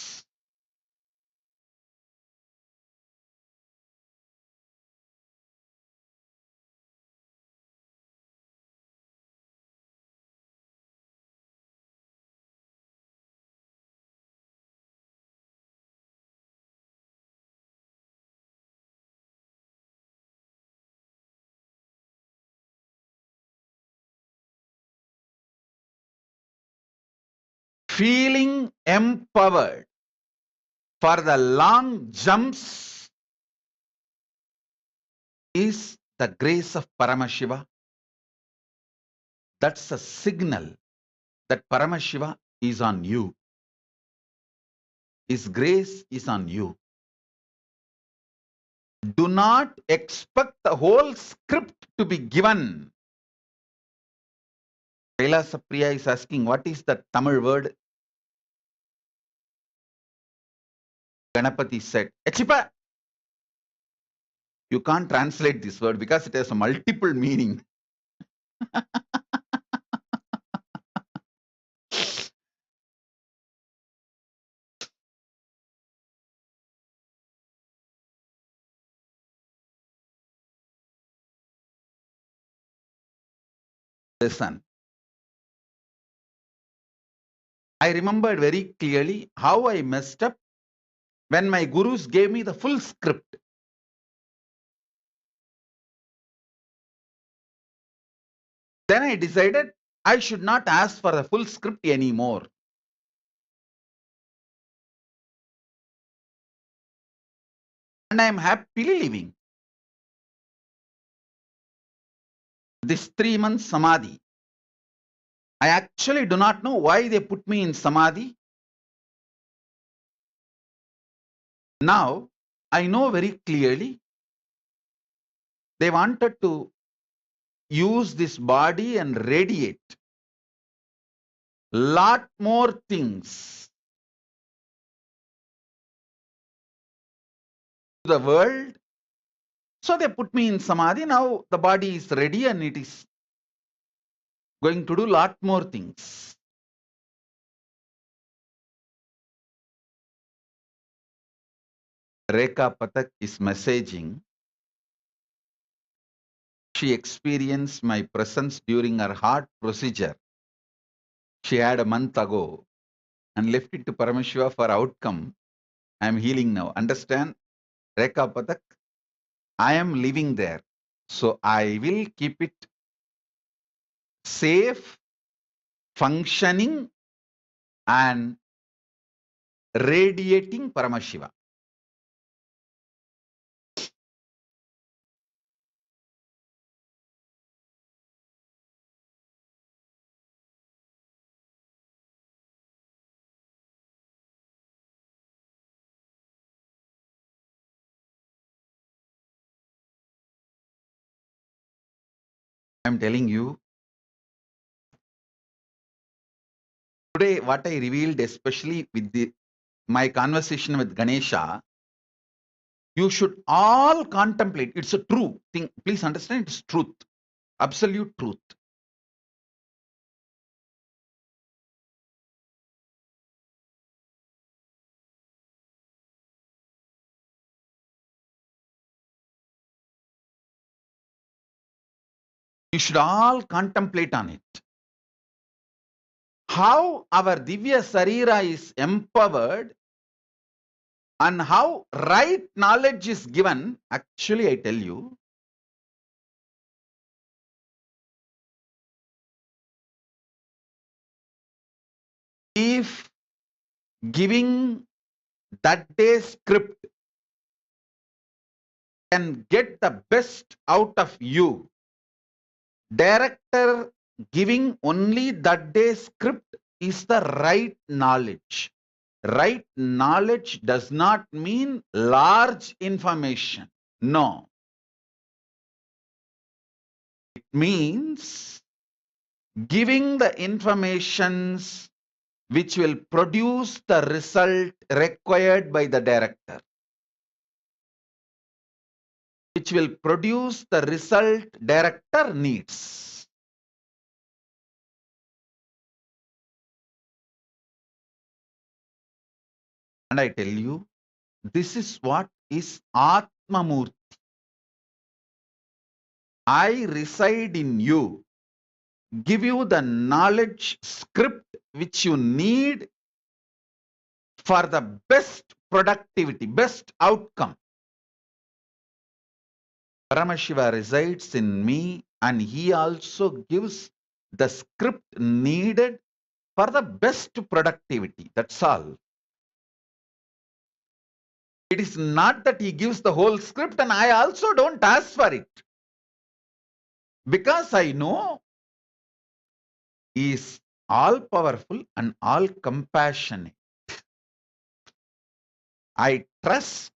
S1: Feeling empowered for the long jumps is the grace of Paramashiva. That's a signal that Paramashiva is on you. His grace is on you. Do not expect the whole script to be given. Kailasa Priya is asking, what is the Tamil word? Ganapati said, Echipa. You can't translate this word because it has a multiple meaning. Listen, I remembered very clearly how I messed up when my gurus gave me the full script. Then I decided I should not ask for the full script anymore. And I am happily living. This 3 months Samadhi, I actually do not know why they put me in Samadhi. Now, I know very clearly they wanted to use this body and radiate lot more things to the world. So they put me in Samadhi. Now the body is ready and it is going to do lot more things. Rekha Pathak is messaging. She experienced my presence during her heart procedure. She had a month ago and left it to Paramashiva for outcome. I am healing now. Understand? Rekha Pathak, I am living there. So I will keep it safe, functioning, and radiating Paramashiva. I am telling you, Today, what I revealed, especially with my conversation with Ganesha, you should all contemplate. It's a true thing. Please understand, it's truth, absolute truth. You should all contemplate on it. How our Divya Sarira is empowered and how right knowledge is given. Actually, I tell you, if giving that day's script can get the best out of you, director giving only that day's script is the right knowledge. Right knowledge does not mean large information. No. It means giving the informations which will produce the result required by the director, which will produce the result director needs. And I tell you, this is what is Atmamurti. I reside in you, give you the knowledge script which you need for the best productivity, best outcome. Paramashiva resides in me and he also gives the script needed for the best productivity. That's all. It is not that he gives the whole script and I also don't ask for it. Because I know he is all powerful and all compassionate. I trust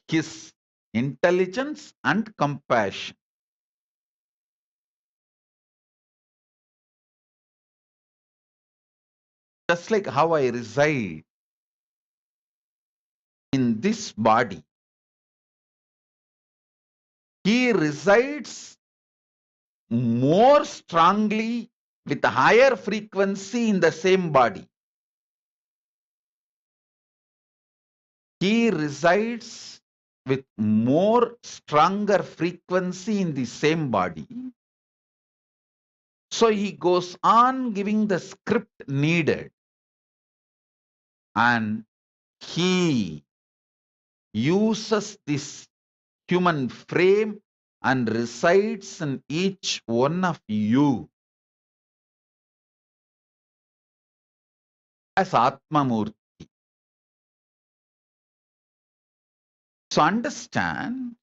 S1: his intelligence and compassion. Just like how I reside in this body, he resides more strongly with a higher frequency in the same body. He resides with more stronger frequency in the same body. So he goes on giving the script needed and he uses this human frame and resides in each one of you as Atmamurti. So understand,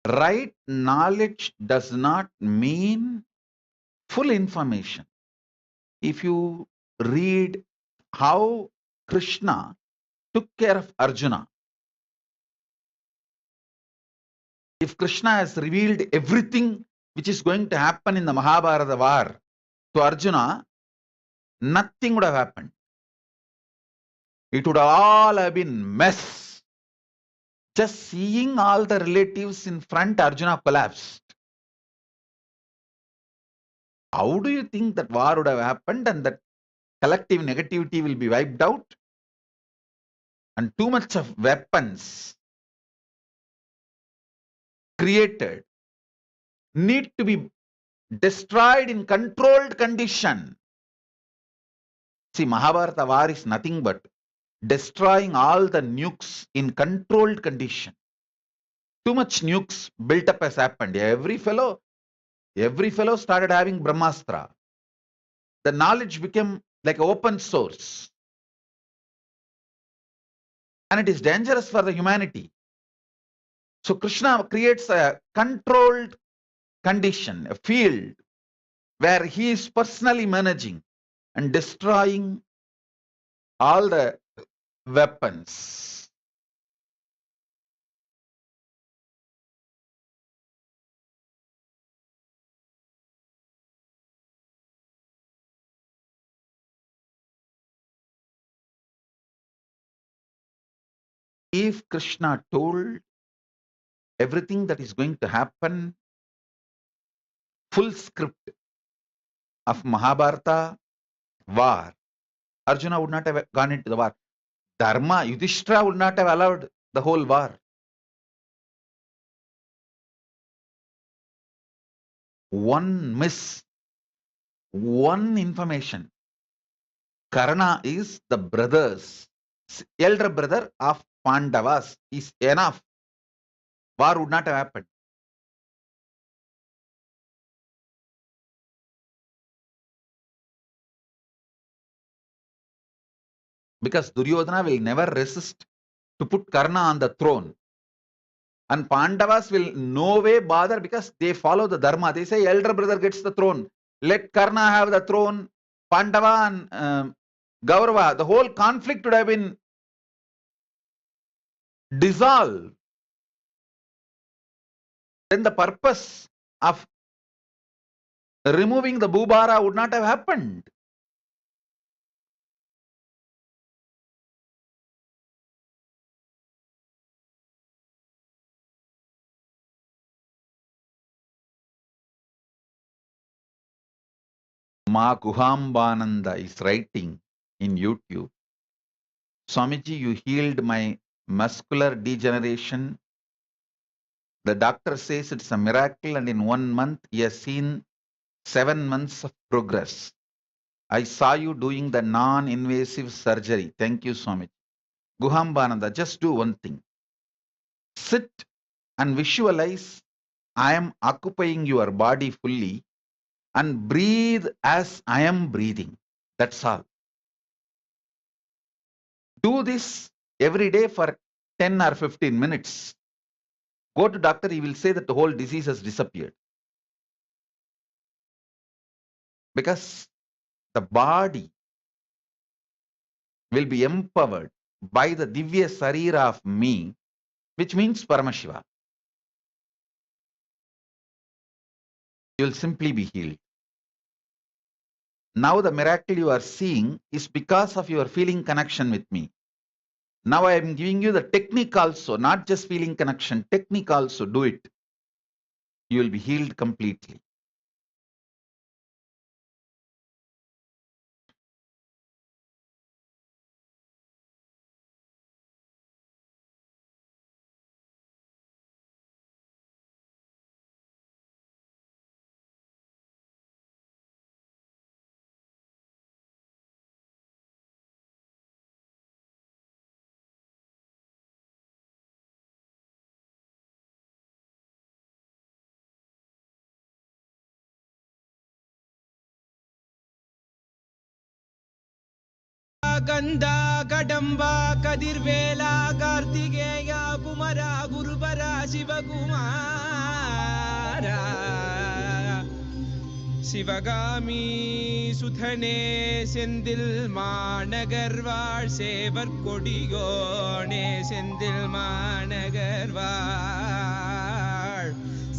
S1: right knowledge does not mean full information. If you read how Krishna took care of Arjuna, if Krishna has revealed everything which is going to happen in the Mahabharata war to Arjuna, nothing would have happened. It would all have been mess. Just seeing all the relatives in front, Arjuna collapsed. How do you think that war would have happened and that collective negativity will be wiped out? And too much of weapons created need to be destroyed in controlled condition. See, Mahabharata war is nothing but destroying all the nukes in controlled condition. Too much nukes built up has happened. Every fellow started having Brahmastra. The knowledge became like open source. And it is dangerous for the humanity. So Krishna creates a controlled condition, a field where he is personally managing and destroying all the weapons. If Krishna told everything that is going to happen, full script of Mahabharata war, Arjuna would not have gone into the war. Dharma, Yudhishthira would not have allowed the whole war. One miss, one information. Karna is the elder brother of Pandavas, is enough. War would not have happened. Because Duryodhana will never resist to put Karna on the throne. And Pandavas will no way bother because they follow the Dharma. They say elder brother gets the throne. Let Karna have the throne. Pandava and Gaurava, the whole conflict would have been dissolved. Then the purpose of removing the Bhubara would not have happened. Ma Kuhambananda is writing in YouTube, Swamiji, you healed my muscular degeneration. The doctor says it's a miracle, and in 1 month he has seen 7 months of progress. I saw you doing the non-invasive surgery. Thank you, Swamiji. Guhambananda, just do one thing. Sit and visualize I am occupying your body fully and breathe as I am breathing. That's all. Do this every day for 10 or 15 minutes. Go to doctor, he will say that the whole disease has disappeared. Because the body will be empowered by the Divya Sarira of me, which means Paramashiva. You will simply be healed. Now the miracle you are seeing is because of your feeling connection with me. Now I am giving you the technique also, not just feeling connection, technique also, do it. You will be healed completely.
S3: गंधा कदंबा कदिर्वेला कार्तिकेय कुमारा गुरुपरा शिवकुमारा शिवगामी सुथने செந்தில் மாநகர்வாழ் சேவர் கொடியோனே செந்தில் மாநகர்வாழ்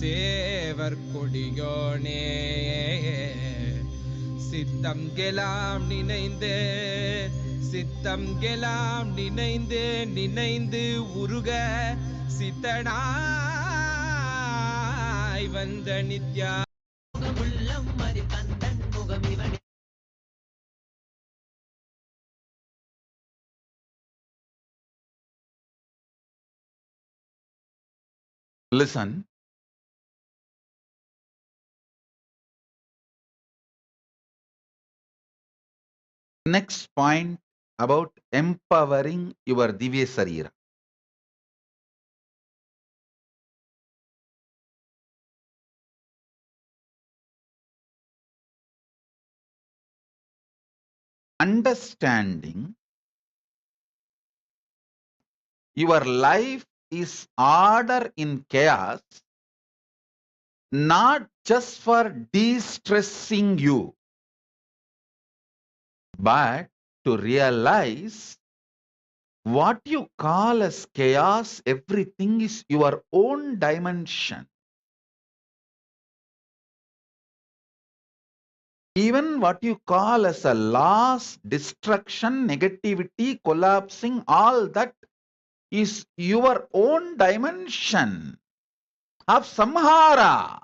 S3: சேவர் கொடியோனே சித்தம் கெலாம் நினைந்து சித்தம் கெலாம் நினைந்து நினைந்து உருக சித்தனாய் வந்த நித்யா
S2: உள்ளம் மதி Kandan முகமிவனே
S1: Listen. Next point about empowering your Divya Sarira. Understanding your life is order in chaos, not just for de-stressing you, but to realize what you call as chaos, everything is your own dimension. Even what you call as a loss, destruction, negativity, collapsing, all that is your own dimension of samhara.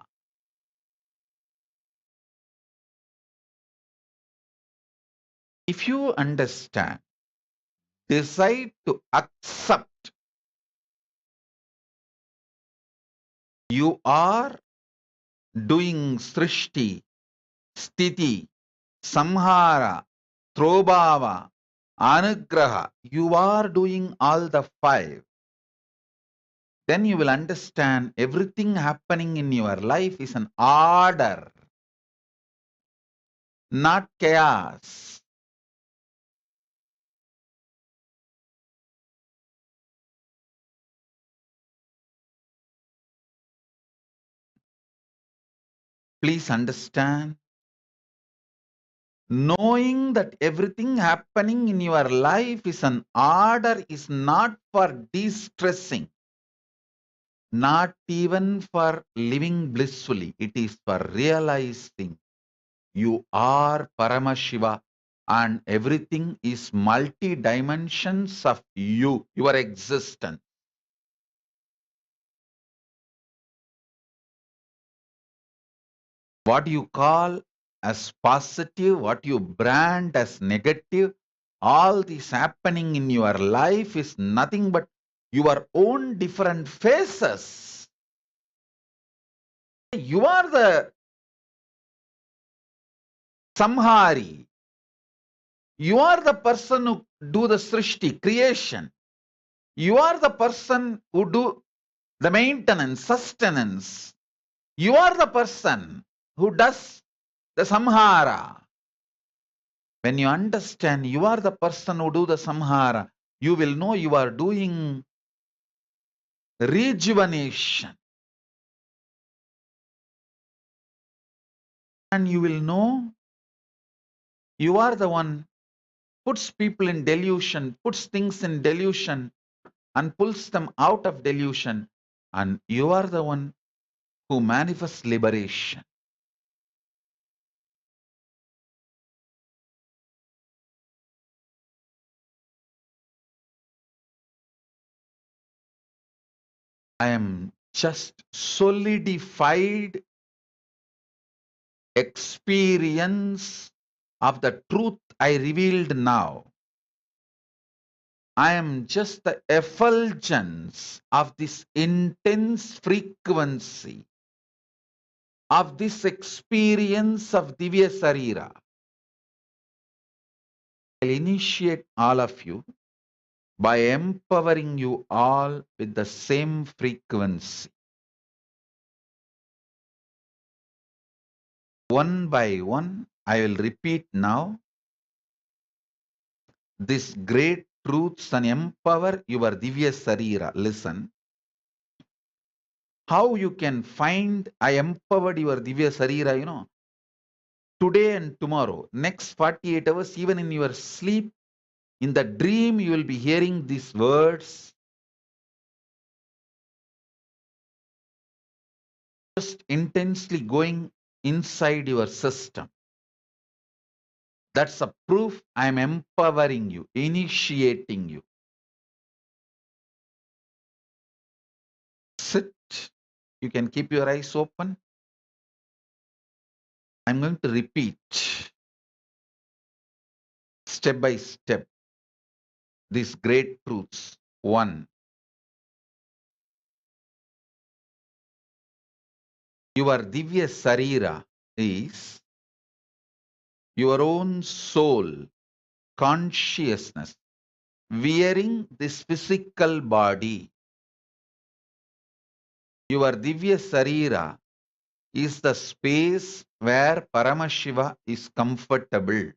S1: If you understand, decide to accept you are doing srishti, sthiti, samhara, trobhava, anugraha, you are doing all the five. Then you will understand everything happening in your life is an order, not chaos. Please understand, knowing that everything happening in your life is an order is not for de-stressing, not even for living blissfully. It is for realizing you are Paramashiva and everything is multi-dimensions of you, your existence. What you call as positive, what you brand as negative, all this happening in your life is nothing but your own different phases. You are the samhari. You are the person who do the srishti, creation. You are the person who do the maintenance, sustenance. You are the person who does the samhara. When you understand you are the person who do the samhara, you will know you are doing rejuvenation. And you will know you are the one puts people in delusion, puts things in delusion and pulls them out of delusion. And you are the one who manifests liberation. I am just solidified experience of the truth I revealed now. I am just the effulgence of this intense frequency of this experience of Divya Sarira. I'll initiate all of you by empowering you all with the same frequency. One by one, I will repeat now these great truths and empower your Divya Sarira. Listen. How you can find I empowered your Divya Sarira, today and tomorrow, next 48 hours, even in your sleep, in the dream, you will be hearing these words, just intensely going inside your system. That's a proof I am empowering you, initiating you. Sit. You can keep your eyes open. I'm going to repeat step by step these great truths. 1. Your Divya Sarira is your own soul, consciousness, wearing this physical body. Your Divya Sarira is the space where Paramashiva is comfortable.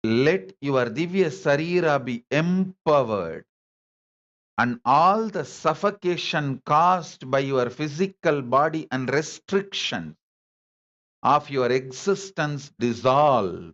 S1: Let your Divya Sarira be empowered and all the suffocation caused by your physical body and restriction of your existence dissolve.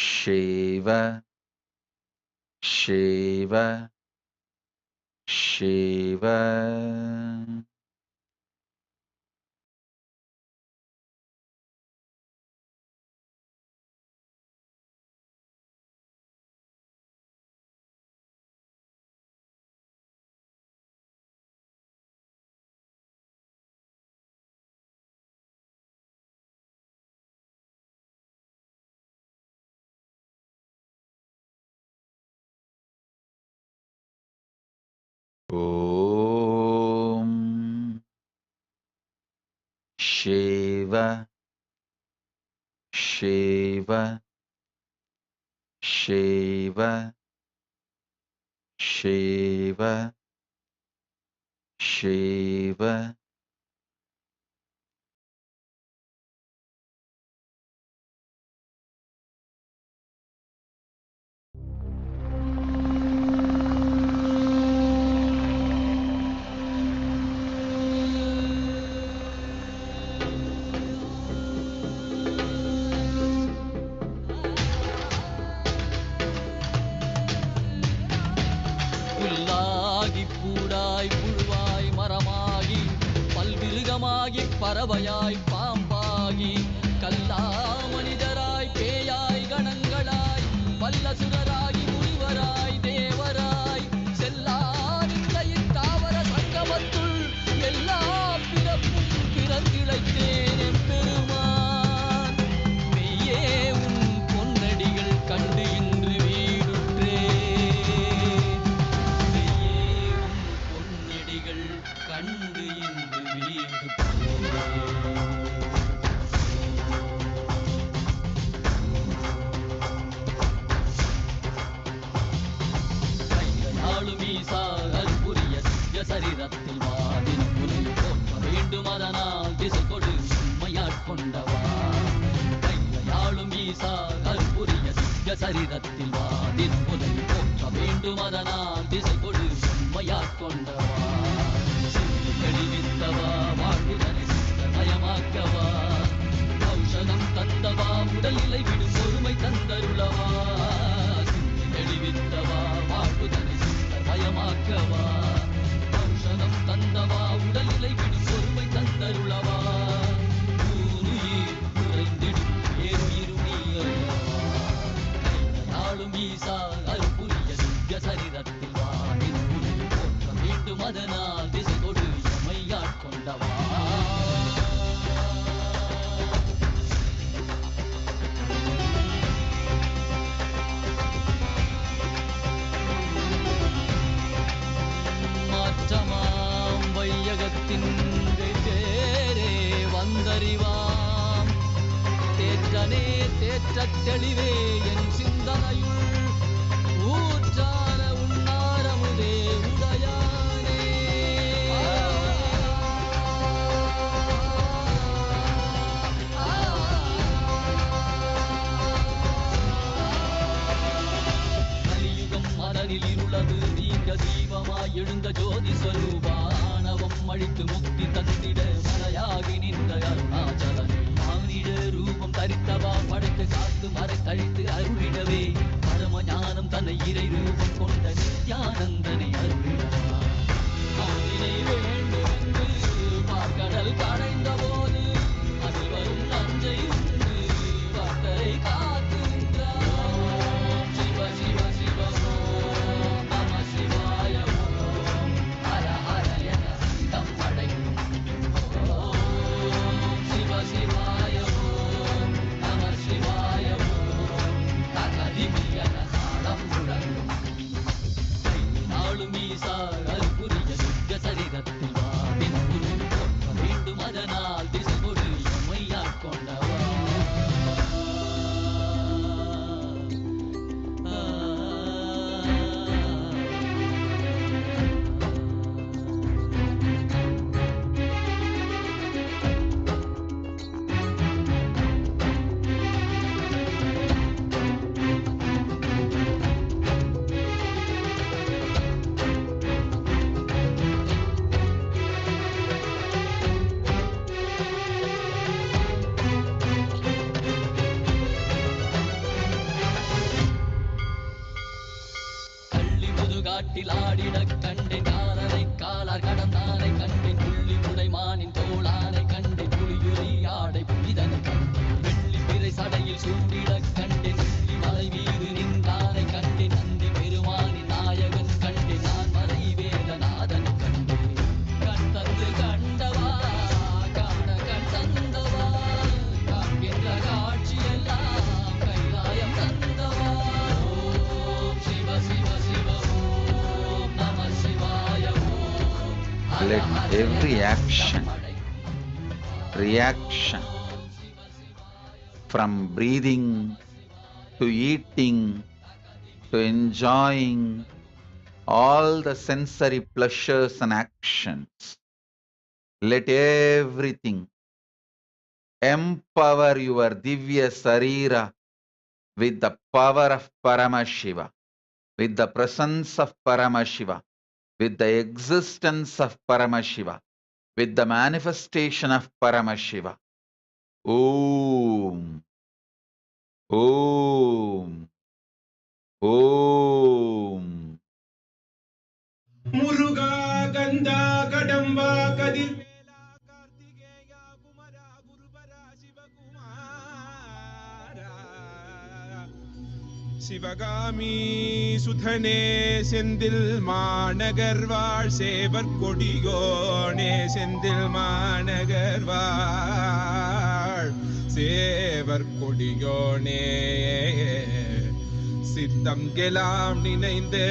S1: Shiva, Shiva, Shiva. Om Shiva, Shiva, Shiva, Shiva, Shiva.
S2: புல்லாகி பூடாய் புழுவாய் மரமாகி பல்விருகமாகி பறவையாய் பாம்பாகி கல்லா மனிதராய் பேயாய் கணங்களாய் வல்லசுரராகி முனிவராய் தேவராய் செல்லா நிலையில் தாவர சங்கமத்துள் எல்லா பிறப்பும் பிறந்திழைத்தேன் எம்பெருமான் மெய்யே உன் பொன்னடிகள் கண்டு இன்று வீடுற்றேன் மெய்யே உன் பொன்னடிகள் கண்டு இன்று வீடுற்றேன் கையாளும் ஈசா அற்புரிய திவ்ய சரீரத்தில் வாதின் உன்னை போற்ற வேண்டும் அதனால் திசை கொடு உண்மையாட்கொண்டவா கையாளும் ஈசா அற்புரிய திவ்ய சரீரத்தில் வாதின் உன்னை போற்ற வேண்டும் அதனால் திசை கொடு உண்மையாட்கொண்டவா சிந்தை தெளிவித்தவா வாழ்வுதனை சித்தமயமாக்கவா ஔஷதம் தந்தவா உடலிலை விடும் பொறுமை தந்தருளவா சிந்தை தெளிவித்தவா வாழ்வுதனை சித்தமயமாக்கவா ஔஷதம் தந்தவா உடலிலை விடும் பொறுமை தந்தருளவா ஊனுயிர் குறைந்திடும் பேருயிரும் நீ அருளவா கையாளும் ஈசா அருள்புரிய திவ்ய சரீரத்தில் வானின் உன்னை போற்ற வேண்டும் அதனால் திசை கொடு எமையாட்கொண்டவா மாற்றமாம் வையகத்தின் வெவ்வேறே வந்தறிவாம் தேற்றனே தேற்றத் தெளிவே என் சிந்தனையுள் ஊற்றான உன்னாரமுதே உடையானே கலியுகம் மலரில் இருளது நீங்க தீபமாய் எழுந்த ஜோதி ஸ்வரூபானவம் அழித்து முக்தி தந்திட மலையாகி நின்ற அருணாச்சலன் மானிட ரூபம் தரித்தவா படைத்து காத்து மறை கழித்து அருளிடவே பரம ஞானம் தன்னை இறை ரூபம் கொண்ட நித்யானந்தனை அருளிடவா ஆதினை வேண்டும் என்று பார்க்கடல் கடைந்த போது அதில் வரும் நஞ்சை உண்டு பக்தரை காத்து நின்றார் சிவ சிவ சிவ ஓம் நம சிவாய ஓம் ஹர ஹர என சித்தம் அடையும் ஓம் சிவ சிவாய ஓம் நம சிவாய ஓம் தகதிமி என தாளம் முழங்கும் நாளும் ஈசா
S1: Let every action, reaction, from breathing to eating to enjoying all the sensory pleasures and actions, let everything empower your Divya Sarira with the power of Paramashiva, with the presence of Paramashiva, with the existence of Paramashiva, with the manifestation of Paramashiva. Om, Om, Om.
S3: முருகா கந்தா கடம்பா கதிர்வேலா கார்த்திகேயா குமரா குருபரா சிவகுமாரா சிவகாமி சுதனே செந்தில் மாநகர் வாழ் சேவர் கொடியோனே செந்தில் மாநகர் வாழ் சேவர் கொடியோனே சித்தம் கெலாம் நினைந்து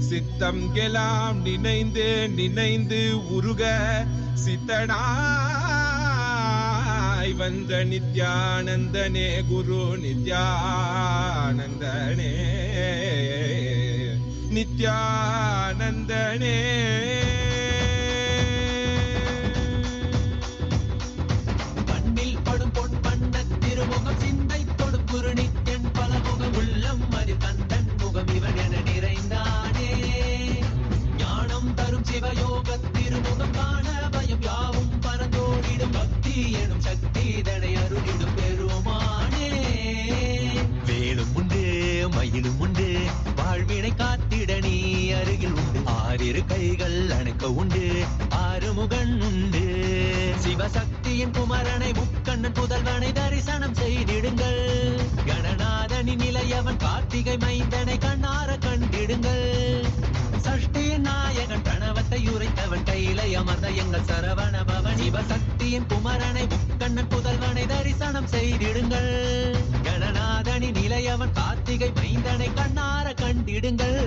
S3: சித்தம் கெலாம் நினைந்து நினைந்து உருக சித்தனாய் வந்த நித்யானந்தனே குரு நித்யானந்தனே நித்யானந்தனே
S2: கண்ணில் படும் பொன் வண்ண திருமுகம் சிந்தை தொடும் குரு நித்யன் பலமுகம் உள்ளம் அது கந்தன் முகம் இவன் என நிறைந்தானே ஞானம் தரும் சிவயோக திருமுகம் காண பயம் யாவும் பரந்தோடிடும் பக்தி எனும் சக்தி இதனை அருளிடும் பெருமானே வேலும் உண்டு மயிலும் உண்டு வாழ்வினை காத்திட நீ அருகில் உண்டு ஆறிரு கைகள் அணைக்க உண்டு ஆறுமுகன் உண்டு சிவசக்தியின் குமரனை முக்கண்ணன் புதல்வனை தரிசனம் செய்திடுங்கள் கணநாதனின் நிலையவன் கார்த்திகை மைந்தனை கண்ணார கண்டிடுங்கள் சஷ்டியின் நாயகன் பிரணவத்தை உரைத்தவன் கையிலை அமர்ந்த எங்கள் சரவண பவன் சிவசக்தியின் குமரனை முக்கண்ணன் புதல்வனை தரிசனம் செய்திடுங்கள் கணநாதனின் நிலையவன் கார்த்திகை மைந்தனை கண்ணார கண்டிடுங்கள்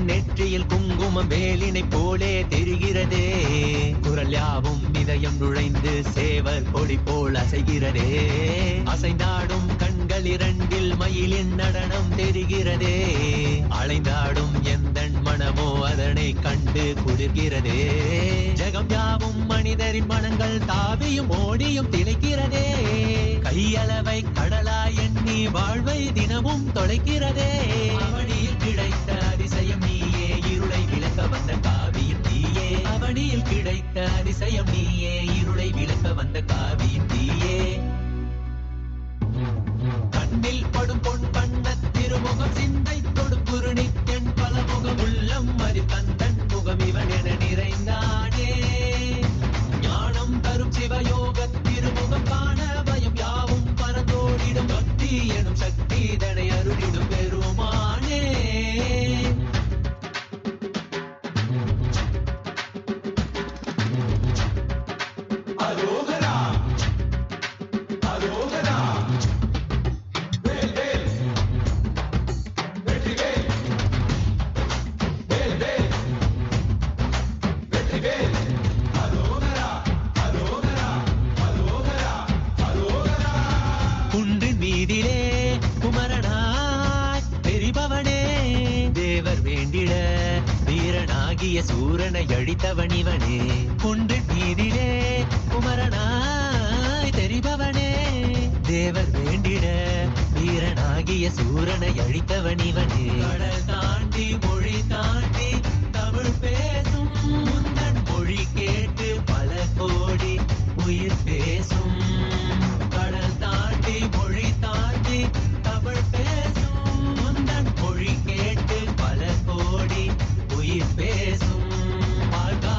S2: நெற்றியில் குங்குமம் வேலினை போலே தெரிகிறதே குரல் யாவும் இதயம் நுழைந்து சேவர் கொடி போல் அசைகிறதே அசைந்தாடும் கண்கள் இரண்டில் மயிலின் நடனம் தெரிகிறதே அலைந்தாடும் எந்தன் மனமோ அதனை கண்டு குளிர்கிறதே ஜெகம் யாவும் மனிதரின் மனங்கள் தாவியும் ஓடியும் திளைக்கிறதே கையளவை கடலா எண்ணி வாழ்வை தினமும் தொலைக்கிறதே அவனியில் கிடைத்த அதிசயம் நீயே இருளை விளக்க வந்த காவியின் தீயே அவனியில் கிடைத்த அதிசயம் நீயே இருளை விளக்க வந்த காவியின் தீயே கண்ணில் படும் பொன் வண்ண திருமுகம் சிந்தை தொடும் குரு நித்யன் பலமுகம் உள்ளம் அது கந்தன் முகம் இவன் என நிறைந்தானே ஞானம் தரும் சிவயோக திருமுகம் காண பயம் யாவும் பரந்தோடிடும் பக்தி எனும் சக்தி இதனை அருளிடும் பெருமானே சூரனை அழித்தவன் இவனே குன்றின் மீதிலே குமரனாய் தெரிபவனே தேவர் வேண்டிட வீரனாகிய சூரனை அழித்தவன் இவனே கடல் தாண்டி மொழி தாண்டி தமிழ் பேசும் முந்தன் மொழி கேட்டு பல கோடி உயிர் பேசும் கடல் தாண்டி மொழி தாண்டி தமிழ் பேசும் முந்தன் மொழி கேட்டு பல கோடி உயிர் பேசும் வாழ்க்கை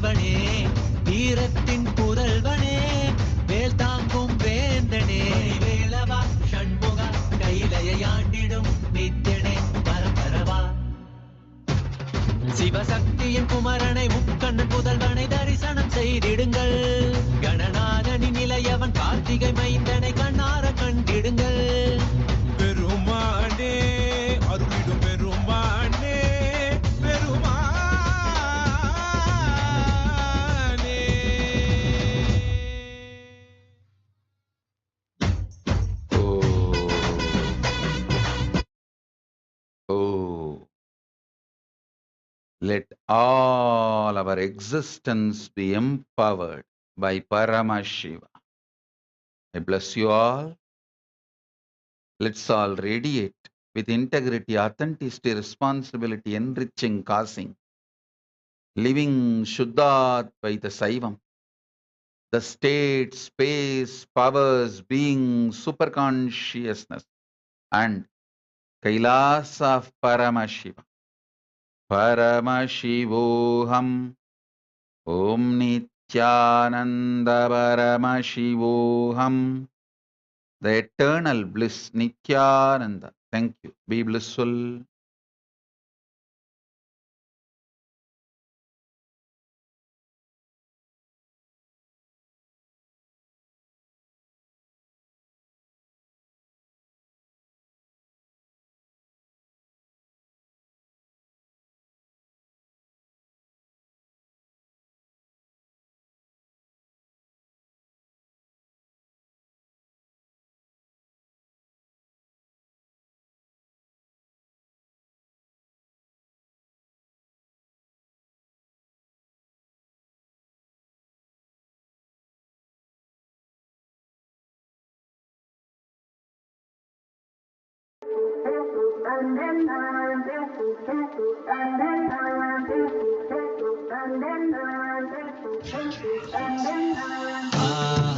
S2: இவனே, வீரத்தின் புதல்வனே, வேல் தாங்கும் வேந்தனே, வேலவா ஷண்முகா கைலையை ஆண்டிடும் நித்யனே பரபரவா. சிவசக்தியின் குமரனை முக்கண்ணன் புதல்வனை தரிசனம் செய்திடுங்கள். கணநாதனின் நிலையவன் கார்த்திகை மைந்தனை கண்ணார கண்டிடுங்கள்.
S3: பெருமானே அருளிடும் பெருமானே பெருமானே.
S1: Oh, let all our existence be empowered by Paramashiva. I bless you all. Let's all radiate with integrity, authenticity, responsibility, enriching, causing, living Shuddhadvaita Saivam. The state, space, powers, being, superconsciousness, and Kailasa of Paramashiva. Paramashivoham Om Nithyananda Paramashivoham. The eternal bliss, Nithyananda. Thank you. Be blissful.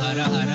S2: Hara Hara